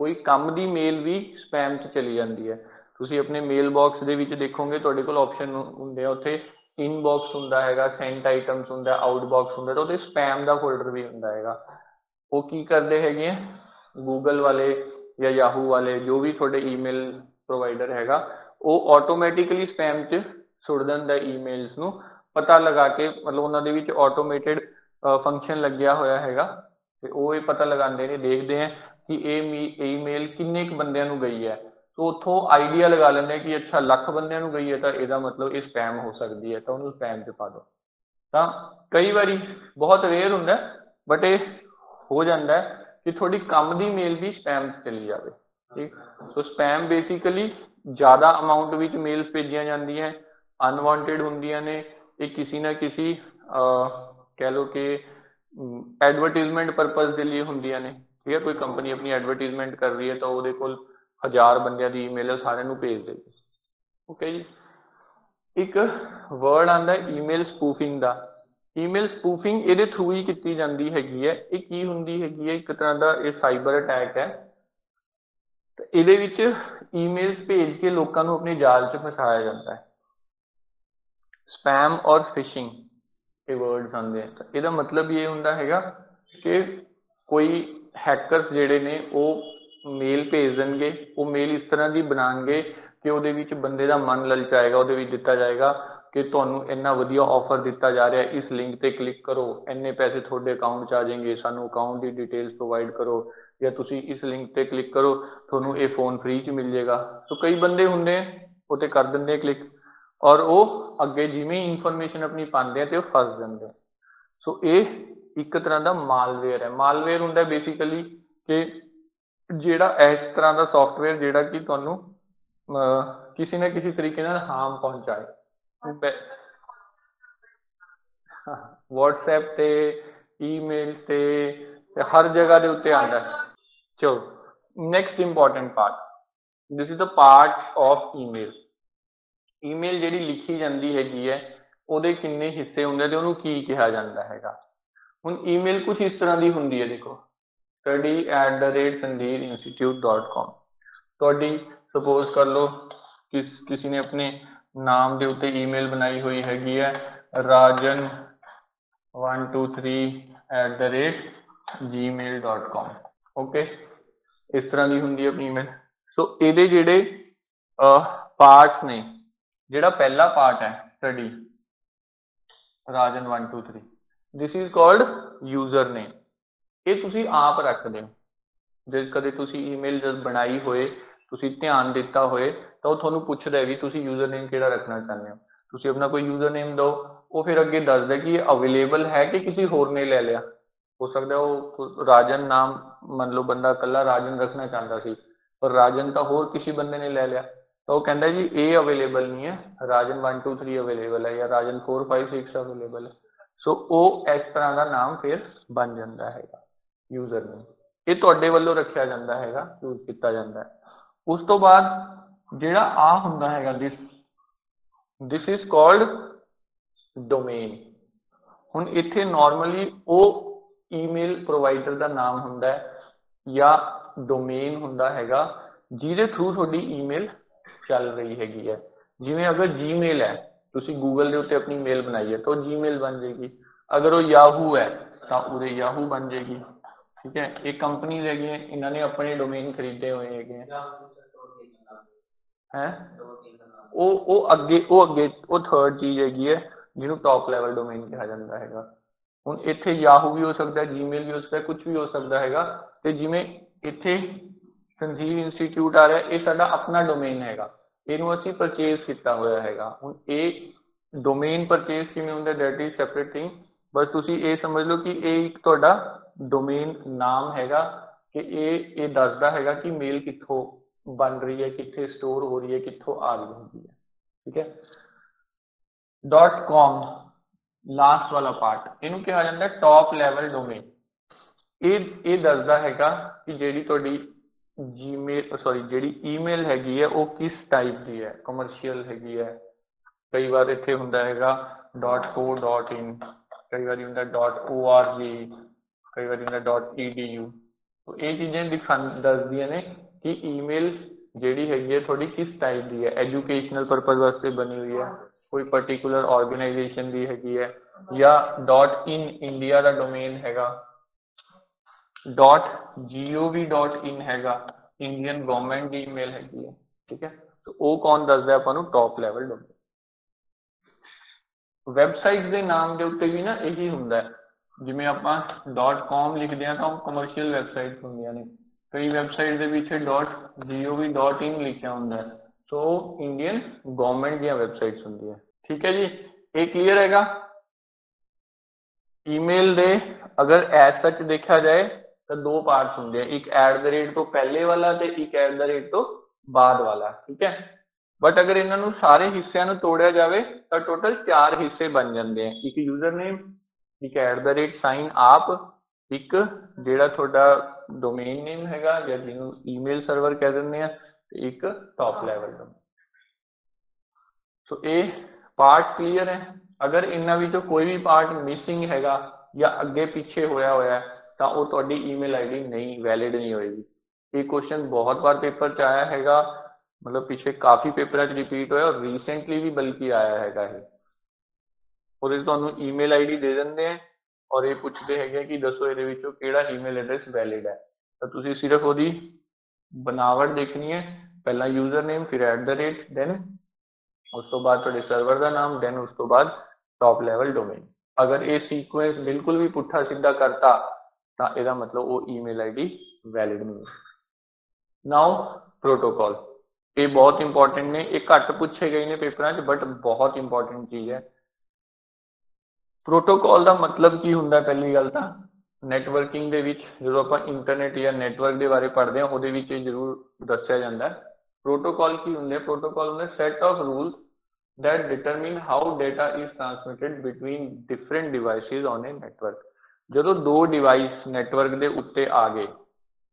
ਕੋਈ ਕੰਮ ਦੀ ਮੇਲ ਵੀ ਸਪੈਮ 'ਚ ਚਲੀ ਜਾਂਦੀ ਹੈ। ਤੁਸੀਂ ਆਪਣੇ ਮੇਲ ਬਾਕਸ ਦੇ ਵਿੱਚ ਦੇਖੋਗੇ ਤੁਹਾਡੇ ਕੋਲ ਆਪਸ਼ਨ ਹੁੰਦੇ ਆ, ਉੱਥੇ ਇਨਬਾਕਸ ਹੁੰਦਾ ਹੈਗਾ, ਸੈਂਟ ਆਈਟਮਸ ਹੁੰਦਾ, ਆਊਟਬਾਕਸ ਹੁੰਦਾ, ਤਾਂ ਉਹਦੇ ਸਪੈਮ ਦਾ ਫੋਲਡਰ ਵੀ ਹੁੰਦਾ ਹੈਗਾ। ਉਹ ਕੀ ਕਰਦੇ ਹੈਗੇ ਆ, ਗੂਗਲ ਵਾਲੇ ਜਾਂ ਯਾਹੂ ਵਾਲੇ, ਜੋ ਵੀ ਤੁਹਾਡੇ ਈਮੇਲ ਪ੍ਰੋਵਾਈਡਰ ਹੈਗਾ, ਉਹ ਆਟੋਮੈਟਿਕਲੀ ਸਪੈਮ 'ਚ ਸੁੱਟ ਦਿੰਦਾ ਈਮੇਲਸ ਨੂੰ, ਪਤਾ ਲਗਾ ਕੇ, ਮਤਲਬ ਉਹਨਾਂ ਦੇ ਵਿੱਚ ਆਟੋਮੇਟਿਡ ਫੰਕਸ਼ਨ ਲੱਗਿਆ ਹੋਇਆ ਹੈਗਾ, ਤੇ ਉਹ ਇਹ ਪਤਾ ਲਗਾਉਂਦੇ ਨੇ, ਦੇਖਦੇ ਆ ਕਿ ਇਹ ਈਮੇਲ ਕਿੰਨੇ ਕੁ ਬੰਦਿਆਂ ਨੂੰ ਗਈ ਹੈ, तो उतों आइडिया लगा लें कि अच्छा ਲੱਖ ਬੰਦਿਆਂ ਨੂੰ ਗਈ ਹੈ ਤਾਂ ਇਹਦਾ ਮਤਲਬ ਇਹ ਸਪੈਮ ਹੋ ਸਕਦੀ ਹੈ, ਤਾਂ ਉਹਨੂੰ ਸਪੈਮ 'ਚ ਪਾ ਦਿਓ। ਤਾਂ ਕਈ ਵਾਰੀ ਬਹੁਤ ਰੇਅਰ ਹੁੰਦਾ, ਬਟ ਇਹ ਹੋ ਜਾਂਦਾ ਕਿ ਤੁਹਾਡੀ ਕੰਮ ਦੀ ਮੇਲ ਵੀ ਸਪੈਮ 'ਚ ਚਲੀ ਜਾਵੇ, ਠੀਕ। ਸੋ ਸਪੈਮ ਬੇਸਿਕਲੀ ਜ਼ਿਆਦਾ ਅਮਾਊਂਟ ਵਿੱਚ ਮੇਲਸ ਭੇਜੀਆਂ ਜਾਂਦੀਆਂ, ਅਨਵਾਂਟਿਡ ਹੁੰਦੀਆਂ ਨੇ, ਇਹ ਕਿਸੇ ਨਾ ਕਿਸੇ ਕਹਿ ਲਓ ਕਿ ਐਡਵਰਟੀਜ਼ਮੈਂਟ ਪਰਪਸ ਦੇ ਲਈ ਹੁੰਦੀਆਂ ਨੇ, ਠੀਕ ਹੈ। ਕੋਈ ਕੰਪਨੀ ਆਪਣੀ ਐਡਵਰਟੀਜ਼ਮੈਂਟ ਕਰ ਰਹੀ ਹੈ ਤਾਂ ਉਹਦੇ ਕੋਲ 1000 ਬੰਦਿਆਂ ਦੀ ਈਮੇਲ ਸਾਰਿਆਂ ਨੂੰ ਭੇਜ ਦੇਗੀ, ਓਕੇ ਜੀ। ਇੱਕ ਵਰਡ ਆਉਂਦਾ ਈਮੇਲ ਸਪੂਫਿੰਗ ਦਾ। ਈਮੇਲ ਸਪੂਫਿੰਗ ਇਹਦੇ ਥਰੂ ਹੀ ਕੀਤੀ ਜਾਂਦੀ ਹੈਗੀ ਹੈ। ਇਹ ਕੀ ਹੁੰਦੀ ਹੈਗੀ ਹੈ, ਇੱਕ ਤਰ੍ਹਾਂ ਦਾ ਇਹ ਸਾਈਬਰ ਅਟੈਕ ਹੈ। ਤੇ ਇਹਦੇ ਵਿੱਚ ਈਮੇਲਸ ਭੇਜ ਕੇ ਲੋਕਾਂ ਨੂੰ ਆਪਣੇ ਜਾਲ 'ਚ ਫਸਾਇਆ ਜਾਂਦਾ ਹੈ। ਸਪੈਮ ਔਰ ਫਿਸ਼ਿੰਗ ਇਹ ਵਰਡਸ ਆਉਂਦੇ ਆ, ਤਾਂ ਇਹਦਾ ਮਤਲਬ ਇਹ ਹੁੰਦਾ ਹੈਗਾ ਕਿ ਕੋਈ ਹੈਕਰਸ ਜਿਹੜੇ ਨੇ ਉਹ ਮੇਲ ਭੇਜ ਦੇਣਗੇ, ਉਹ ਮੇਲ ਇਸ ਤਰ੍ਹਾਂ ਦੀ ਬਣਾਉਣਗੇ ਕਿ ਉਹਦੇ ਵਿੱਚ ਬੰਦੇ ਦਾ ਮਨ ਲਲਚਾਏਗਾ, ਉਹਦੇ ਵਿੱਚ ਦਿੱਤਾ ਜਾਏਗਾ ਕਿ ਤੁਹਾਨੂੰ ਇੰਨਾ ਵਧੀਆ ਆਫਰ ਦਿੱਤਾ ਜਾ ਰਿਹਾ, ਇਸ ਲਿੰਕ ਤੇ ਕਲਿੱਕ ਕਰੋ, ਇੰਨੇ ਪੈਸੇ ਤੁਹਾਡੇ ਅਕਾਊਂਟ 'ਚ ਆ ਜਾਣਗੇ, ਸਾਨੂੰ ਅਕਾਊਂਟ ਦੀ ਡਿਟੇਲਸ ਪ੍ਰੋਵਾਈਡ ਕਰੋ, ਜਾਂ ਤੁਸੀਂ ਇਸ ਲਿੰਕ ਤੇ ਕਲਿੱਕ ਕਰੋ, ਤੁਹਾਨੂੰ ਇਹ ਫੋਨ ਫ੍ਰੀ 'ਚ ਮਿਲ ਜਾਏਗਾ। ਸੋ ਕਈ ਬੰਦੇ ਹੁੰਦੇ ਉਹ ਤੇ ਕਰ ਦਿੰਦੇ ਕਲਿੱਕ, ਔਰ ਉਹ ਅੱਗੇ ਜਿਵੇਂ ਇਨਫੋਰਮੇਸ਼ਨ ਆਪਣੀ ਪਾਉਂਦੇ ਆ ਤੇ ਉਹ ਫਸ ਜਾਂਦੇ। ਸੋ ਇਹ ਇੱਕ ਤਰ੍ਹਾਂ ਦਾ ਮਾਲਵੇਅਰ ਹੈ। ਮਾਲਵੇਅਰ ਹੁੰਦਾ ਬੇਸਿਕਲੀ ਕਿ ਜਿਹੜਾ ਇਸ ਤਰ੍ਹਾਂ ਦਾ ਸੌਫਟਵੇਅਰ ਜਿਹੜਾ ਕਿ ਤੁਹਾਨੂੰ ਕਿਸੇ ਨਾ ਕਿਸੇ ਤਰੀਕੇ ਨਾਲ ਹਾਰਮ ਪਹੁੰਚਾਏ। WhatsApp ਤੇ, ਈਮੇਲ ਤੇ ਹਰ ਜਗ੍ਹਾ ਦੇ ਉੱਤੇ ਆਉਂਦਾ। ਚਲੋ next important part, this is the part of email. Email ਜਿਹੜੀ ਲਿਖੀ ਜਾਂਦੀ ਹੈਗੀ ਹੈ ਉਹਦੇ ਕਿੰਨੇ ਹਿੱਸੇ ਹੁੰਦੇ ਤੇ ਉਹਨੂੰ ਕੀ ਕਿਹਾ ਜਾਂਦਾ ਹੈਗਾ। ਹੁਣ ਈਮੇਲ ਕੁਝ ਇਸ ਤਰ੍ਹਾਂ ਦੀ ਹੁੰਦੀ ਹੈ, ਦੇਖੋ study@sandeerinstitute.com। ਤੁਹਾਡੀ ਸਪੋਜ਼ ਕਰ ਲਓ ਕਿਸੇ ਨੇ ਆਪਣੇ ਨਾਮ ਦੇ ਉੱਤੇ ਈਮੇਲ ਬਣਾਈ ਹੋਈ ਹੈਗੀ ਹੈ rajan123@gmail.com, ਓਕੇ। ਇਸ ਤਰ੍ਹਾਂ ਦੀ ਹੁੰਦੀ ਹੈ ਆਪਣੀ ਈਮੇਲ। ਸੋ ਇਹਦੇ ਜਿਹੜੇ ਪਾਰਟਸ ਨੇ, ਜਿਹੜਾ ਪਹਿਲਾ ਪਾਰਟ ਹੈ study rajan123, this is called user name. ਇਹ ਤੁਸੀਂ ਆਪ ਰੱਖਦੇ ਹੋ। ਜੇ ਕਦੇ ਤੁਸੀਂ ਈਮੇਲ ਜਦ ਬਣਾਈ ਹੋਏ, ਤੁਸੀਂ ਧਿਆਨ ਦਿੱਤਾ ਹੋਏ, ਤਾਂ ਉਹ ਤੁਹਾਨੂੰ ਪੁੱਛਦਾ ਵੀ ਤੁਸੀਂ ਯੂਜ਼ਰ ਨੇਮ ਕਿਹੜਾ ਰੱਖਣਾ ਚਾਹੁੰਦੇ ਹੋ। ਤੁਸੀਂ ਆਪਣਾ ਕੋਈ ਯੂਜ਼ਰ ਨੇਮ ਦਿਓ, ਉਹ ਫਿਰ ਅੱਗੇ ਦੱਸਦਾ ਕਿ ਇਹ ਅਵੇਲੇਬਲ ਹੈ ਕਿ ਕਿਸੇ ਹੋਰ ਨੇ ਲੈ ਲਿਆ। ਹੋ ਸਕਦਾ ਉਹ ਰਾਜਨ ਨਾਮ, ਮੰਨ ਲਓ ਬੰਦਾ ਇਕੱਲਾ ਰਾਜਨ ਰੱਖਣਾ ਚਾਹੁੰਦਾ ਸੀ, ਪਰ ਰਾਜਨ ਤਾਂ ਹੋਰ ਕਿਸੇ ਬੰਦੇ ਨੇ ਲੈ ਲਿਆ, ਤਾਂ ਉਹ ਕਹਿੰਦਾ ਜੀ ਇਹ ਅਵੇਲੇਬਲ ਨਹੀਂ ਹੈ, rajan123 ਅਵੇਲੇਬਲ ਹੈ ਜਾਂ rajan456 ਅਵੇਲੇਬਲ ਹੈ। ਸੋ ਉਹ ਇਸ ਤਰ੍ਹਾਂ ਦਾ ਨਾਮ ਫਿਰ ਬਣ ਜਾਂਦਾ ਹੈਗਾ ਯੂਜ਼ਰ ਨੇਮ। ਇਹ ਤੁਹਾਡੇ ਵੱਲੋਂ ਰੱਖਿਆ ਜਾਂਦਾ ਹੈਗਾ, ਯੂਜ਼ ਕੀਤਾ ਜਾਂਦਾ ਹੈ। ਉਸ ਤੋਂ ਬਾਅਦ ਜਿਹੜਾ ਆ ਹੁੰਦਾ ਹੈਗਾ ਦਿਸ ਇਜ਼ ਕਾਲਡ ਡੋਮੇਨ। ਹੁਣ ਇੱਥੇ ਨਾਰਮਲੀ ਉਹ ਈਮੇਲ ਪ੍ਰੋਵਾਈਡਰ ਦਾ ਨਾਮ ਹੁੰਦਾ ਹੈ ਜਾਂ ਡੋਮੇਨ ਹੁੰਦਾ ਹੈਗਾ ਜਿਹਦੇ ਥਰੂ ਤੁਹਾਡੀ ਈਮੇਲ ਚੱਲ ਰਹੀ ਹੈਗੀ ਹੈ। ਜਿਵੇਂ ਅਗਰ ਜੀਮੇਲ ਹੈ, ਤੁਸੀਂ ਗੂਗਲ ਦੇ ਉੱਤੇ ਆਪਣੀ ਮੇਲ ਬਣਾਈ ਹੈ ਤਾਂ ਉਹ ਜੀਮੇਲ ਬਣ ਜਾਏਗੀ। ਅਗਰ ਉਹ ਯਾਹੂ ਹੈ ਤਾਂ ਉਹਦੇ ਯਾਹੂ ਬਣ ਜਾਏਗੀ, ਠੀਕ ਹੈ। ਇਹ ਕੰਪਨੀਜ਼ ਹੈਗੀਆਂ, ਇਹਨਾਂ ਨੇ ਆਪਣੇ ਡੋਮੇਨ ਖਰੀਦੇ ਹੋਏ ਹੈਗੇ ਹੈ। ਉਹ ਅੱਗੇ ਉਹ ਥਰਡ ਚੀਜ਼ ਹੈਗੀ ਹੈ ਜਿਹਨੂੰ ਟੌਪ ਲੈਵਲ ਡੋਮੇਨ ਕਿਹਾ ਜਾਂਦਾ ਹੈਗਾ। ਹੁਣ ਇੱਥੇ ਯਾਹੂ ਵੀ ਹੋ ਸਕਦਾ, ਜੀਮੇਲ ਵੀ ਹੋ ਸਕਦਾ, ਕੁਝ ਵੀ ਹੋ ਸਕਦਾ ਹੈਗਾ। ਤੇ ਜਿਵੇਂ ਇੱਥੇ ਸੰਜੀਵ ਇੰਸਟੀਚਿਊਟ ਆ ਰਿਹਾ, ਇਹ ਸਾਡਾ ਆਪਣਾ ਡੋਮੇਨ ਹੈਗਾ, ਇਹਨੂੰ ਅਸੀਂ ਪਰਚੇਜ਼ ਕੀਤਾ ਹੋਇਆ ਹੈਗਾ। ਹੁਣ ਇਹ ਡੋਮੇਨ ਪਰਚੇਜ਼ ਕਿਵੇਂ ਹੁੰਦਾ, ਦੈਟ ਇਜ਼ ਸੈਪਰੇਟ ਥਿੰਗ। ਬਸ ਤੁਸੀਂ ਇਹ ਸਮਝ ਲਓ ਕਿ ਇਹ ਇੱਕ ਤੁਹਾਡਾ ਡੋਮੇਨ ਨਾਮ ਹੈਗਾ ਕਿ ਇਹ ਦੱਸਦਾ ਹੈਗਾ ਕਿ ਮੇਲ ਕਿੱਥੋਂ ਬਣ ਰਹੀ ਹੈ, ਕਿੱਥੇ ਸਟੋਰ ਹੋ ਰਹੀ ਹੈ, ਕਿੱਥੋਂ ਆ ਰਹੀ ਹੁੰਦੀ ਹੈ, ਠੀਕ ਹੈ। .com ਲਾਸਟ ਵਾਲਾ ਪਾਰਟ, ਇਹਨੂੰ ਕਿਹਾ ਜਾਂਦਾ ਟੌਪ ਲੈਵਲ ਡੋਮੇਨ। ਇਹ ਦੱਸਦਾ ਹੈਗਾ ਕਿ ਜਿਹੜੀ ਤੁਹਾਡੀ ਜਿਹੜੀ ਈਮੇਲ ਹੈਗੀ ਹੈ ਉਹ ਕਿਸ ਟਾਈਪ ਦੀ ਹੈ, ਕਮਰਸ਼ੀਅਲ ਹੈਗੀ ਹੈ। ਕਈ ਵਾਰ ਇੱਥੇ ਹੁੰਦਾ ਹੈਗਾ .co.in, कई बार ਹੁੰਦਾ .org, कई बार ਹੁੰਦਾ .edu। तो ये चीज़ें दसदियां ने कि ईमेल ਜਿਹੜੀ ਹੈਗੀ ਹੈ ਤੁਹਾਡੀ किस टाइप की है, एजुकेशनल पर्पज वास्ते बनी हुई है, कोई पर्टिकुलर ऑर्गेनाइजेशन की हैगी है, या .in इंडिया का डोमेन हैगा, .gov.in हैगा, इंडियन गवर्नमेंट की ईमेल हैगी है। ठीक है, तो वो कौन दसदा ਆਪਾਂ ਨੂੰ टॉप लैवल डोमेन। ਵੈਬਸਾਈਟ ਦੇ ਨਾਮ ਦੇ ਉੱਤੇ ਵੀ ਨਾ ਇਹੀ ਹੁੰਦਾ ਹੈ, ਜਿਵੇਂ ਆਪਾਂ .com ਲਿਖਦੇ ਹਾਂ ਤਾਂ ਉਹ ਕਮਰਸ਼ੀਅਲ ਵੈਬਸਾਈਟ ਹੁੰਦੀਆਂ ਨੇ, ਕਈ ਵੈਬਸਾਈਟ ਦੇ ਵਿੱਚ .gov.in ਲਿਖਿਆ ਹੁੰਦਾ ਹੈ, ਸੋ ਇੰਡੀਅਨ ਗਵਰਨਮੈਂਟ ਦੀਆਂ ਵੈਬਸਾਈਟਸ ਹੁੰਦੀਆਂ। ਠੀਕ ਹੈ ਜੀ, ਇਹ ਕਲੀਅਰ ਹੈਗਾ। ईमेल ਦੇ ਅਗਰ ਐਸ ਸੱਚ ਦੇਖਿਆ ਜਾਏ ਤਾਂ ਦੋ ਪਾਰਟਸ ਹੁੰਦੇ ਆ, ਇੱਕ @ ਤੋਂ ਪਹਿਲੇ ਵਾਲਾ ਤੇ ਇੱਕ @ ਤੋਂ ਬਾਅਦ ਵਾਲਾ। ਠੀਕ ਹੈ, बट अगर इन्हों सारे हिस्सों को तोड़िया जाए तो टोटल 4 हिस्से बन जाते हैं, एक यूजर नेम, एक @ साइन आप, एक जिहड़ा तुहाडा डोमेन नेम हैगा या जिन्हों ईमेल सर्वर कह देंगे, एक टॉप लैवल डोमेन। सो ये पार्ट क्लीयर है। अगर इन्हां विचों कोई भी पार्ट मिसिंग हैगा या अगे पीछे होया होया तो वो तुहाडी ईमेल आईडी नहीं वैलिड नहीं होएगी। ये क्वेश्चन बहुत बार पेपर च आया हैगा, मतलब पिछले काफ़ी पेपर रिपीट होया और रीसेंटली भी बल्कि आया हैगा ये। और तुहानू ईमेल आईडी दे देंगे हैं और ये पूछते हैं कि दसो ये विचों किहड़ा ईमेल एड्रैस वैलिड है, तो तुसीं सिर्फ वो बनावट देखनी है, पहला यूजर नेम, फिर @ देन उस तो बाद तुहाडे सर्वर का नाम, देन उस तो बाद टॉप लैवल डोमेन। अगर ये सीक्वेंस बिल्कुल भी पुट्ठा सीधा करता तो यदा मतलब वो ईमेल आईडी वैलिड नहीं है। नाउ प्रोटोकॉल, ये बहुत इंपॉर्टेंट ने, ये घट पूछे गए ने पेपर च, बट बहुत इंपॉर्टेंट चीज है। प्रोटोकॉल का मतलब की हुंदा, पहली गल तो नैटवर्किंग दे विच जो आप इंटरनेट या नैटवर्क के बारे पढ़ते हैं वो जरूर दसिया जाता है। प्रोटोकॉल की होंगे, प्रोटोकॉल होंगे set of rules that determine how data is transmitted between different devices on a network. जो दो डिवाइस नैटवर्क के उत्ते आ गए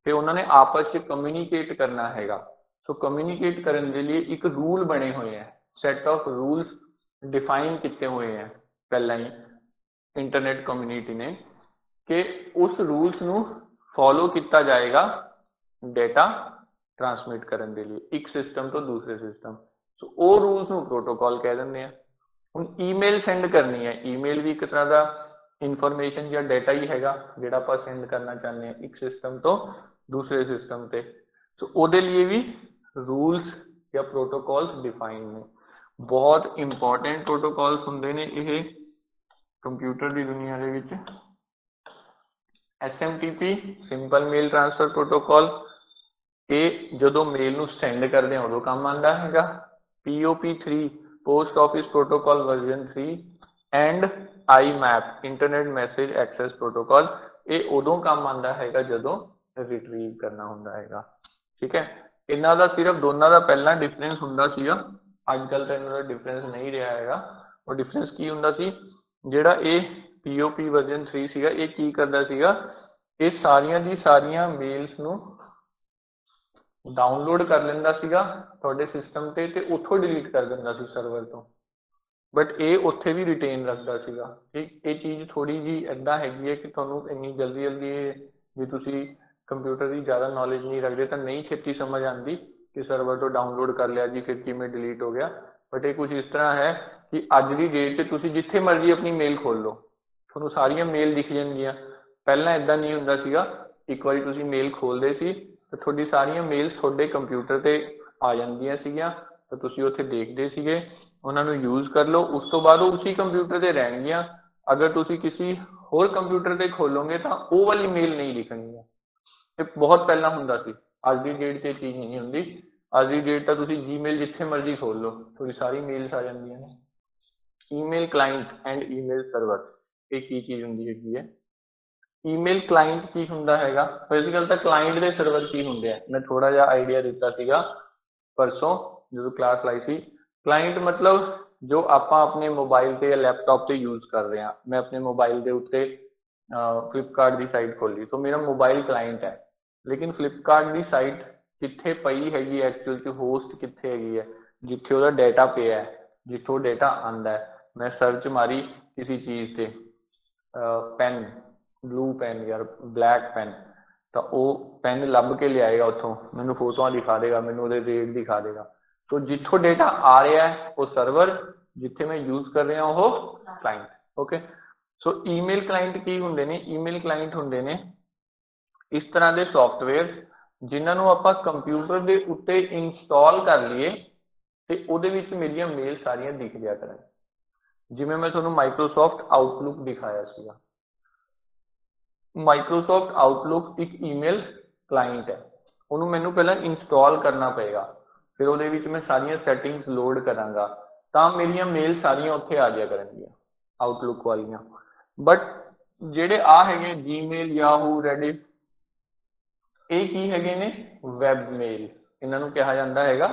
तो उन्होंने आपस में कम्यूनीकेट करना हैगा, सो कम्यूनीकेट करने के लिए एक रूल बने हुए हैं, सैट ऑफ रूल्स डिफाइन किए हुए हैं पहला ही इंटरनेट कम्यूनिटी ने, कि उस रूल्स नू फॉलो किया जाएगा डेटा ट्रांसमिट करने के लिए एक सिस्टम तो दूसरे सिस्टम। सो वो रूल्स नू प्रोटोकॉल कह देंगे हैं। हुण ईमेल सेंड करनी है, ईमेल भी एक तरह का इंफॉर्मेशन या डेटा ही हैगा जिहड़ा आपां सेंड करना चाहते हैं एक सिस्टम तो दूसरे सिस्टम पे, सो उहदे लिए भी रूल्स या प्रोटोकॉल्स डिफाइन ने। बहुत इंपॉर्टेंट प्रोटोकॉल्स हुंदे ने ये कंप्यूटर की दुनिया दे विच। SMTP simple mail transfer protocol, ये जदों मेल नू सेंड करते हैं उदों काम आंदा हैगा। POP3 post office protocol version 3 and IMAP internet message access protocol, ये उदों काम आंदा हैगा जदों रिट्रीव करना हुंदा हैगा। ठीक है, इन्हां दा सिर्फ दोनों का पहला डिफरेंस हुंदा सीगा, अजकल तो इन्हां दा डिफरेंस नहीं रहा हैगा। और डिफरेंस की हुंदा सी, जिहड़ा ये POP वर्जन 3 सीगा, ये की करदा सीगा, ये सारियां दी सारियां मेल्स नू डाउनलोड कर लेंदा सीगा तुहाडे सिस्टम ते उत्थों डिलीट कर दिंदा सी सर्वर तो, बट ये उत्थे भी रिटेन रखता सीगा। ठीक, ये चीज़ थोड़ी जी इदा हैगी है कि तुहानू इन्नी जल्दी जल्दी जे तुसी कंप्यूटर की ज़्यादा नॉलेज नहीं रखते तो नहीं छेती समझ आती कि सर्वर तो डाउनलोड कर लिया जी फिर किमें डिलीट हो गया। बट ये कुछ इस तरह है कि अज की डेट से तुसी जिथे मर्जी अपनी मेल खोल लो, तुहानू सारियां मेल दिख जाएंगियां। पहला इदा नहीं हुंदा सीगा, एक बारी तुसी मेल खोलते सी तो थोड़ी सारियां मेल्स थोड़े कंप्यूटर ते आ जांदियां सीगियां, तो तुसी उत्थे देखदे सीगे, उन्होंने यूज कर लो, उस तो बाद उसी कंप्यूटर ते रहणगियां। अगर तुसी किसी होर कंप्यूटर ते खोलोगे तो वो वाली मेल नहीं दिखणगी। ये बहुत पहला हुंदा सी, अज की डेट से चीज़ नहीं हुंदी। अज की डेट तो तुसी जीमेल जिथे मर्जी खोल लो, थोड़ी सारी मेल्स आ जांदियां ने। Email client and email server, एक ही चीज़ हुंदी है। ईमेल क्लाइंट की हुंदा हैगा, पहली गल तो क्लाइंट दे सर्वर की हुंदे हैं, मैं थोड़ा जिहा आइडिया दिता सीगा परसों जो क्लास लाई सी। क्लाइंट मतलब जो आपां अपने मोबाइल ते या लैपटॉप ते यूज कर रहे हैं। मैं अपने मोबाइल के उत्ते फ्लिपकार्ट की साइट खोली तो मेरा मोबाइल क्लाइंट है, लेकिन फ्लिपकार्ट की साइट कित्थे पई हैगी, एक्चुअल च होस्ट कित्थे हैगी है, जिथे उहदा डेटा पिया है, जिथों डेटा आंदा है। मैं सर्च मारी किसी चीज़ से ਪੈਨ, ਬਲੂ ਪੈਨ ਯਾਰ ਬਲੈਕ ਪੈਨ, ਤਾਂ ਉਹ ਪੈਨ ਲੱਭ ਕੇ ਲਿਆਏਗਾ ਉੱਥੋਂ, ਮੈਨੂੰ ਫੋਟੋਆਂ ਦਿਖਾ ਦੇਗਾ, ਮੈਨੂੰ ਉਹਦੇ ਰੇਟ ਦਿਖਾ ਦੇਗਾ। तो जिथों डेटा आ रहा है वो सर्वर, जिथे मैं यूज कर रहा वो क्लाइंट। ओके, सो ईमेल क्लाइंट की हुंदे ने? ईमेल क्लाइंट हुंदे ने इस तरह के सॉफ्टवेयर जिन्होंने आप कंप्यूटर के उत्ते इंस्टॉल कर लिए तो ਉਹਦੇ ਵਿੱਚ ਮੇਰੀਆਂ ਮੇਲ ਸਾਰੀਆਂ ਦਿਖ ਜਾ ਕਰਨ। ਜਿਵੇਂ ਮੈਂ ਤੁਹਾਨੂੰ ਮਾਈਕਰੋਸੌਫਟ ਆਊਟਲੁੱਕ ਦਿਖਾਇਆ ਸੀਗਾ। ਮਾਈਕਰੋਸੌਫਟ ਆਊਟਲੁੱਕ ਇੱਕ ਈਮੇਲ ਕਲਾਇੰਟ ਹੈ, ਉਹਨੂੰ ਮੈਨੂੰ ਪਹਿਲਾਂ ਇੰਸਟਾਲ ਕਰਨਾ ਪਏਗਾ, ਫਿਰ ਉਹਦੇ ਵਿੱਚ ਮੈਂ ਸਾਰੀਆਂ ਸੈਟਿੰਗਸ ਲੋਡ ਕਰਾਂਗਾ ਤਾਂ ਮੇਰੀਆਂ ਮੇਲ ਸਾਰੀਆਂ ਉੱਥੇ ਆ ਜਾਇਆ ਕਰਨਗੀਆਂ ਆਊਟਲੁੱਕ ਵਾਲੀਆਂ। ਬਟ ਜਿਹੜੇ ਆ ਹੈਗੇ ਜੀਮੇਲ, ਯਾਹੂ, ਰੈਡਿਟ, ਇਹ ਕੀ ਹੈਗੇ ਨੇ? ਵੈਬ ਮੇਲ, ਇਹਨਾਂ ਨੂੰ ਕਿਹਾ ਜਾਂਦਾ ਹੈਗਾ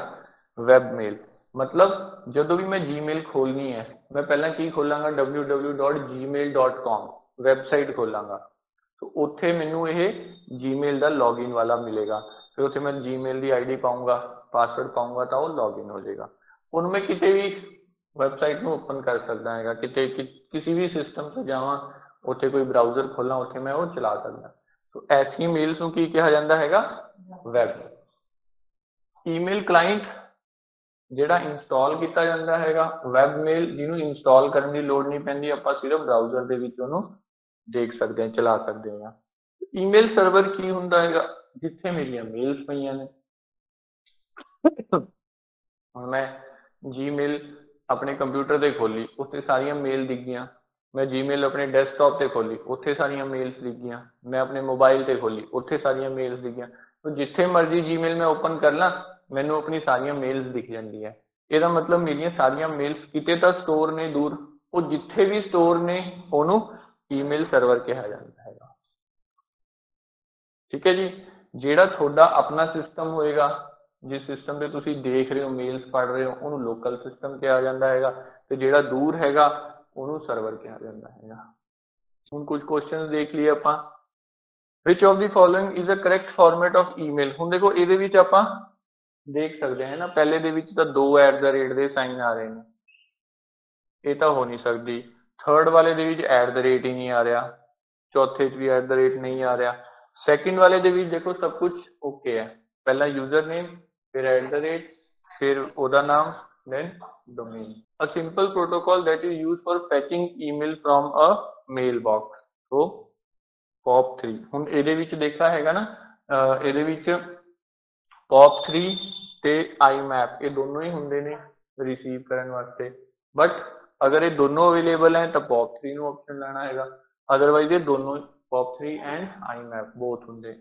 ਵੈਬ ਮੇਲ। मतलब ਜਦੋਂ ਵੀ ਮੈਂ ਜੀਮੇਲ ਖੋਲਣੀ ਹੈ ਮੈਂ ਪਹਿਲਾਂ ਕੀ ਖੋਲਾਂਗਾ? www.gmail.com ਵੈਬਸਾਈਟ ਖੋਲਾਂਗਾ, तो ਉੱਥੇ ਮੈਨੂੰ ਇਹ ਜੀਮੇਲ ਦਾ ਲੌਗਇਨ ਵਾਲਾ ਮਿਲੇਗਾ, ਫਿਰ ਉੱਥੇ ਮੈਂ ਜੀਮੇਲ ਦੀ ਆਈਡੀ ਪਾਉਂਗਾ, ਪਾਸਵਰਡ ਪਾਉਂਗਾ ਤਾਂ ਉਹ ਲੌਗਇਨ ਹੋ ਜਾਏਗਾ। ਹੁਣ ਮੈਂ ਕਿਤੇ ਵੀ ਵੈਬਸਾਈਟ ਨੂੰ ਓਪਨ ਕਰ ਸਕਦਾ ਹੈਗਾ, ਕਿਤੇ ਕਿਸੇ ਵੀ ਸਿਸਟਮ ਤੇ ਜਾਵਾਂ, ਉੱਥੇ ਕੋਈ ਬਰਾਊਜ਼ਰ ਖੋਲਾਂ, ਉੱਥੇ ਮੈਂ ਉਹ ਚਲਾ ਸਕਦਾ। तो ऐसी मेल्स ਨੂੰ ਕੀ ਕਿਹਾ ਜਾਂਦਾ ਹੈਗਾ? ਵੈਬ। ਈਮੇਲ ਕਲਾਇੰਟ ਜਿਹੜਾ ਇੰਸਟਾਲ ਕੀਤਾ ਜਾਂਦਾ ਹੈਗਾ, ਵੈਬ ਮੇਲ ਜਿਹਨੂੰ ਇੰਸਟਾਲ ਕਰਨ ਦੀ ਲੋੜ ਨਹੀਂ ਪੈਂਦੀ, ਆਪਾਂ ਸਿਰਫ ਬਰਾਊਜ਼ਰ ਦੇ ਵਿੱਚ ਉਹਨੂੰ ਦੇਖ ਸਕਦੇ ਹਾਂ, ਚਲਾ ਸਕਦੇ ਹਾਂ। ਈਮੇਲ ਸਰਵਰ ਕੀ ਹੁੰਦਾ ਹੈਗਾ? ਜਿੱਥੇ ਮੇਰੀਆਂ ਮੇਲਸ ਪਈਆਂ ਨੇ। ਹੁਣ ਮੈਂ ਜੀਮੇਲ ਆਪਣੇ ਕੰਪਿਊਟਰ ਤੇ ਖੋਲੀ, ਉੱਥੇ ਸਾਰੀਆਂ ਮੇਲ ਦਿਖ ਗਈਆਂ। मैं जीमेल अपने डेस्कटॉप पे खोली, उत्थे सारियां मेल्स दिख गई। मैं अपने मोबाइल ते खोली, उत्थे सारियां मेल्स दिख गई। तो जिथे मर्जी जीमेल मैं ओपन कर ला, मैनू अपनी सारियां मेल्स दिख जाती है। ਇਹਦਾ मतलब मेरिया सारियां मेल्स किते तो स्टोर ने दूर, वो जिथे भी स्टोर ने ਉਹਨੂੰ ईमेल सर्वर कहा जाता है। ठीक है जी, ਜਿਹੜਾ ਤੁਹਾਡਾ अपना सिस्टम होएगा, जिस सिस्टम पे तुसी देख रहे हो, मेल्स पढ़ रहे हो, ਉਹਨੂੰ लोकल सिस्टम कहा जाता है, ਤੇ ਜਿਹੜਾ दूर हैगा ਉਹਨੂੰ ਸਰਵਰ ਕਿਹਾ ਜਾਂਦਾ ਹੈਗਾ। ਹੁਣ ਕੁਝ ਕੁਐਸਚਨਸ ਦੇਖ ਲਈਏ ਆਪਾਂ। which of the following is a correct format of email? ਹੁਣ ਦੇਖੋ ਇਹਦੇ ਵਿੱਚ ਆਪਾਂ ਦੇਖ ਸਕਦੇ ਹਾਂ ਨਾ, ਪਹਿਲੇ ਦੇ ਵਿੱਚ ਤਾਂ 2 ਦੇ ਸਾਈਨ ਆ ਰਹੇ ਨੇ, ਇਹ ਤਾਂ ਹੋ ਨਹੀਂ ਸਕਦੀ। ਥਰਡ ਵਾਲੇ ਦੇ ਵਿੱਚ @ ਹੀ ਨਹੀਂ ਆ ਰਿਹਾ, ਚੌਥੇ 'ਚ ਵੀ @ ਨਹੀਂ ਆ ਰਿਹਾ। ਸੈਕਿੰਡ ਵਾਲੇ ਦੇ ਵਿੱਚ ਦੇਖੋ ਸਭ ਕੁਝ ਓਕੇ ਹੈ, ਪਹਿਲਾਂ ਯੂਜ਼ਰ ਨੇਮ, ਫਿਰ @ ਫਿਰ ਉਹਦਾ ਨਾਮ, then domain. A simple protocol that is used for fetching email from a mailbox. So POP3 ਹੁਣ ਇਹਦੇ ਵਿੱਚ ਦੇਖਾ ਹੈਗਾ ਨਾ, ਇਹਦੇ ਵਿੱਚ POP3 ਤੇ IMAP ਇਹ ਦੋਨੋਂ ਹੀ ਹੁੰਦੇ ਨੇ ਰਿਸੀਵ ਕਰਨ ਵਾਸਤੇ। ਬਟ ਅਗਰ ਇਹ ਦੋਨੋਂ ਅਵੇਲੇਬਲ ਹੈ ਤਾਂ POP3 ਨੂੰ ਆਪਸ਼ਨ ਲੈਣਾ ਹੈਗਾ, ਅਦਰਵਾਈਜ਼ ਇਹ ਦੋਨੋਂ POP3 ਐਂਡ IMAP both ਹੁੰਦੇ।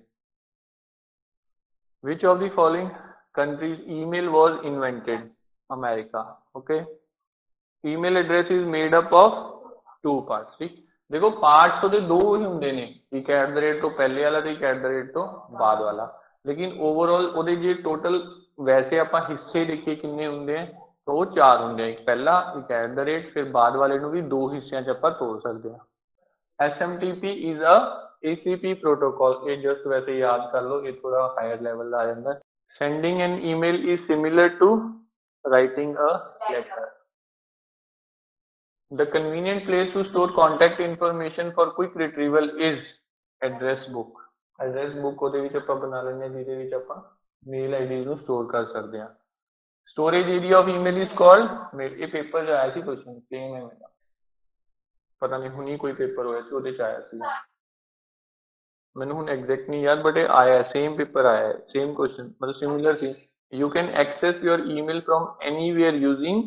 Which of the following countries email was invented? America. Okay, email address is made up of 2 parts. ठीक, देखो पार्ट्स ਉਹਦੇ ਦੋ ਹੀ ਹੁੰਦੇ ਨੇ, ਇੱਕ @ ਤੋਂ ਪਹਿਲੇ ਵਾਲਾ ਤੇ ਇੱਕ @ ਤੋਂ ਬਾਅਦ ਵਾਲਾ, ਲੇਕਿਨ ਓਵਰਆਲ ਉਹਦੇ ਜੇ ਟੋਟਲ ਵੈਸੇ ਆਪਾਂ ਹਿੱਸੇ ਦੇਖੀਏ ਕਿੰਨੇ ਹੁੰਦੇ ਆ ਤਾਂ ਉਹ 4 ਹੁੰਦੇ ਆ, ਇੱਕ ਪਹਿਲਾ, ਇੱਕ @ ਫਿਰ ਬਾਅਦ ਵਾਲੇ ਨੂੰ ਵੀ 2 ਹਿੱਸਿਆਂ 'ਚ ਆਪਾਂ ਤੋੜ ਸਕਦੇ ਹਾਂ। SMTP is a ACP protocol, ये जस्ट वैसे याद कर लो, ये थोड़ा हायर लेवल आ जाता है। Sending an email is similar to writing a letter. The convenient place to store contact information for quick retrieval is address book. Address book ਉਹਦੇ ਵਿੱਚ ਆਪਾਂ ਬਣਾ ਲੈਂਦੇ ਹਾਂ ਜਿਹਦੇ ਵਿੱਚ ਆਪਾਂ ਮੇਲ ਆਈਡੀਜ਼ ਨੂੰ ਸਟੋਰ ਕਰ ਸਕਦੇ ਹਾਂ। Storage area of email is called mail। ਇਹ ਪੇਪਰ 'ਚ ਆਇਆ ਸੀ ਕੁਐਸਚਨ, ਸੇਮ ਹੈ ਮੇਰਾ, ਪਤਾ ਨਹੀਂ ਹੁਣੀ ਕੋਈ ਪੇਪਰ ਹੋਇਆ ਸੀ ਉਹਦੇ 'ਚ ਆਇਆ ਸੀ, ਮੈਨੂੰ ਹੁਣ ਐਗਜ਼ੈਕਟ ਨਹੀਂ ਯਾਦ, ਬਟ ਇਹ ਆਇਆ ਸੇਮ ਪੇਪਰ ਆਇਆ, ਸੇਮ ਕੁਐਸਚਨ मतलब similar C. You can access your email from anywhere using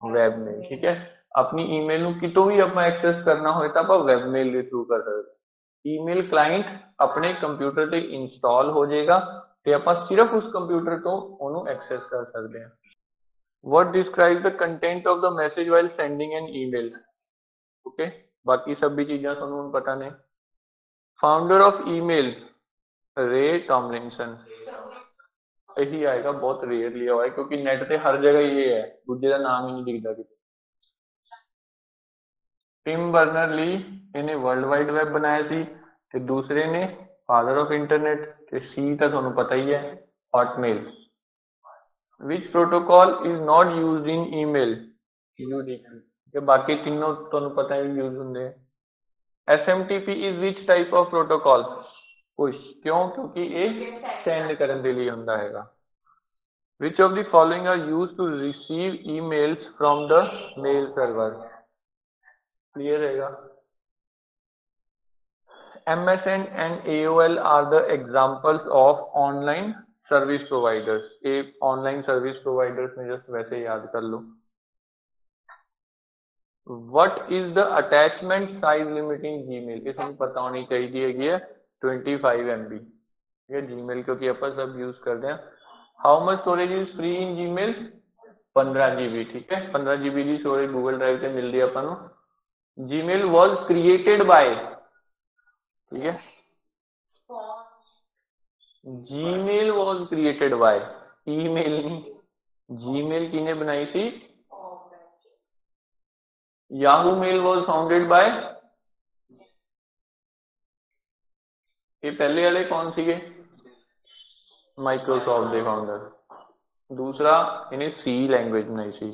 webmail। ठीक है, अपनी ईमेल ਨੂੰ ਕਿਤੋਂ ਵੀ ਆਪਾਂ ਐਕਸੈਸ ਕਰਨਾ ਹੋਏ ਤਾਂ ਆਪਾਂ ਵੈਬਮੇਲ ਦੇ ਥਰੂ ਕਰ ਸਕਦੇ। ਈਮੇਲ ਕਲਾਇੰਟ ਆਪਣੇ ਕੰਪਿਊਟਰ ਤੇ ਇੰਸਟਾਲ ਹੋ ਜਾਏਗਾ ਤੇ ਆਪਾਂ ਸਿਰਫ ਉਸ ਕੰਪਿਊਟਰ ਤੋਂ ਉਹਨੂੰ ਐਕਸੈਸ ਕਰ ਸਕਦੇ ਹਾਂ। What describes the content of the message while sending an email? Okay, ਬਾਕੀ ਸਭ ਵੀ ਚੀਜ਼ਾਂ ਤੁਹਾਨੂੰ ਹੁਣ ਪਤਾ ਨੇ। Founder of email ਰੇ ਟॉमलिंसन, यही आएगा, बहुत रेयरली हुआ है क्योंकि नेट पे हर जगह ये है, दूजे का नाम ही नहीं दिखता किसी। टिम बर्नर ली इन्हें वर्ल्ड वाइड वेब बनाया सी, ते दूसरे ने फादर ऑफ इंटरनेट, ते सी तो थानू पता ही है Hotmail. Which protocol is not used in email? UDP. बाकी तीनों थानू पता है यूज होंगे। SMTP is which type of protocol? Push. क्यों? क्योंकि ये सेंड करने के लिए होता है। Which of the following are used to receive emails from the mail server? Clear रहेगा। MSN and AOL are the examples of online service providers. ये online service providers में just वैसे याद कर लो। What is the attachment size limit in Gmail? ये सब पता होनी चाहिए है 25 MB। ठीक है, Gmail क्योंकि अपन सब यूज करते हैं। How much storage is free in Gmail? 15 GB। ठीक है, 15 GB की स्टोरेज गूगल ड्राइव से मिल रही है अपन को। Gmail was created by, ठीक है, Gmail was created by, email नहीं, Gmail किने बनाई थी? Yahoo Mail was founded by, ये पहले वाले कौन सी के? माइक्रोसॉफ्ट के फाउंडर। दूसरा इन्हें सी लैंग्वेज बनाई थी।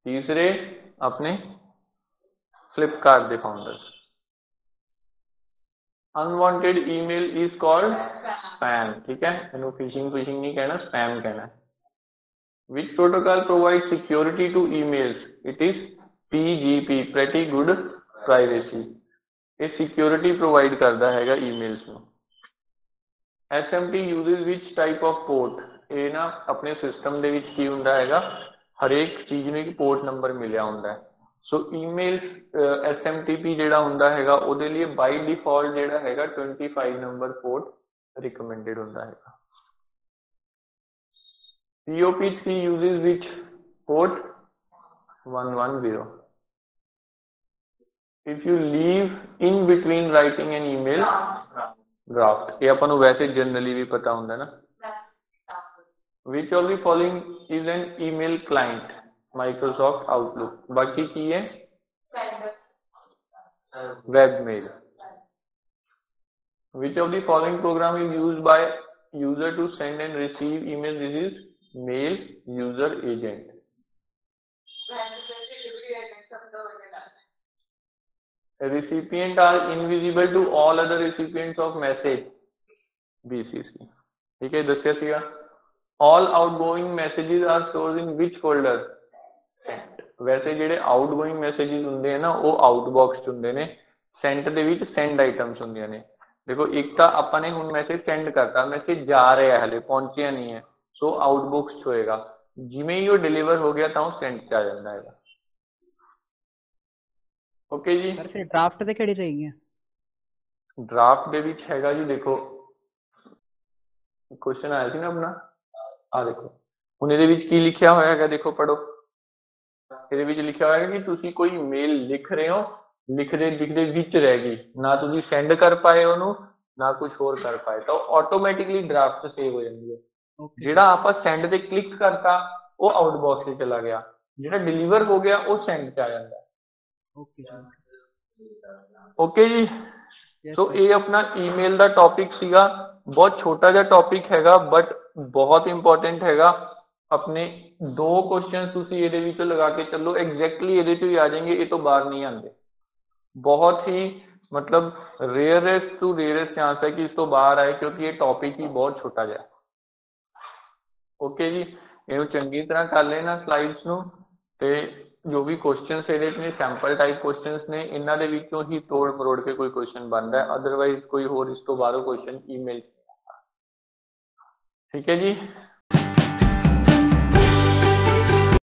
तीसरे अपने फ्लिपकार्ट के founder. Unwanted email is called spam. ठीक है, इन्हों फिशिंग नहीं कहना, स्पैम कहना है। Which protocol provide security to emails? It is PGP, pretty good privacy. ये सिक्योरिटी प्रोवाइड करता है ईमेल्स में। SMT uses which type of port? ये ना अपने सिस्टम के विच की हुंदा हैगा, हर एक चीज में एक पोर्ट नंबर मिलिया हुंदा है। सो ईमेल SMTP जेड़ा हुंदा हैगा उहदे लिए बाय डिफॉल्ट जेड़ा हैगा 25 नंबर पोर्ट रिकमेंडेड हुंदा हैगा। POP3 uses which port? 110। If you leave in between writing an email, draft. ये अपन को वैसे जनरली भी पता होंगे ना। Which of the following is an email client? Microsoft Outlook. बाकी की है webmail. Which of the following program is used by user to send and receive email? This is mail user agent. Recipient are invisible to all other recipients of message, BCC। ठीक है, दसिया सीगा। All outgoing messages are stored in which folder? Sent। वैसे जेडे outgoing messages होंगे हैं ना वो outbox होंगे ने, sent दे विच send items होंगे ने। देखो एक तो अपने हुन मैसेज सेंड करता, मैसेज जा रहा है हले पहुंचिया नहीं है, सो आउटबॉक्स होएगा। जिमें ही वो डिलीवर हो गया तो सेंड च आ जाता है। ओके जी। सर फिर ड्राफ्ट ते किहड़ी रहेगी? ड्राफ्ट दे विच हैगा जी, देखो क्वेश्चन आया सी ना अपना, आ देखो हुन इहदे विच की लिखिया होया हैगा, देखो पढ़ो। इहदे विच लिखिया होया है कि तुसी कोई मेल लिख रहे हो, लिखदे लिखदे विच रह गई, ना तुसी सेंड कर पाए ओनू, ना कुछ होर कर पाए, तो ऑटोमेटिकली ड्राफ्ट सेव हो जाती है। जेड़ा आप सेंड ते क्लिक करता वो आउटबॉक्स में चला गया, जेड़ा डिलीवर हो गया वो सेंड च आ जाता है। ओके जी। तो ये अपना ईमेल का टॉपिक सीगा, बहुत छोटा जा टॉपिक हैगा बट बहुत इंपॉर्टेंट हैगा। अपने दो क्वेश्चन तुसी इहदे विचों लगा के चलो, एग्जैक्टली इहदे चों ही आ जाएंगे, ये तो बाहर नहीं आते। बहुत ही मतलब रेयरेस्ट टू रेयरेस्ट चांस है कि इस तो बाहर आए, क्योंकि ये टॉपिक ही बहुत छोटा जा। ओके जी, इन्हों चंगी तरह कर लेना स्लाइड्स नू, ते जो भी क्वेश्चन ने सैंपल टाइप क्वेश्चन ने, इन्हों के विचों ही तोड़ मरोड़ के कोई क्वेश्चन बनता है, अदरवाइज कोई होर इस तो बाहरों क्वेश्चन ईमेल। ठीक है जी।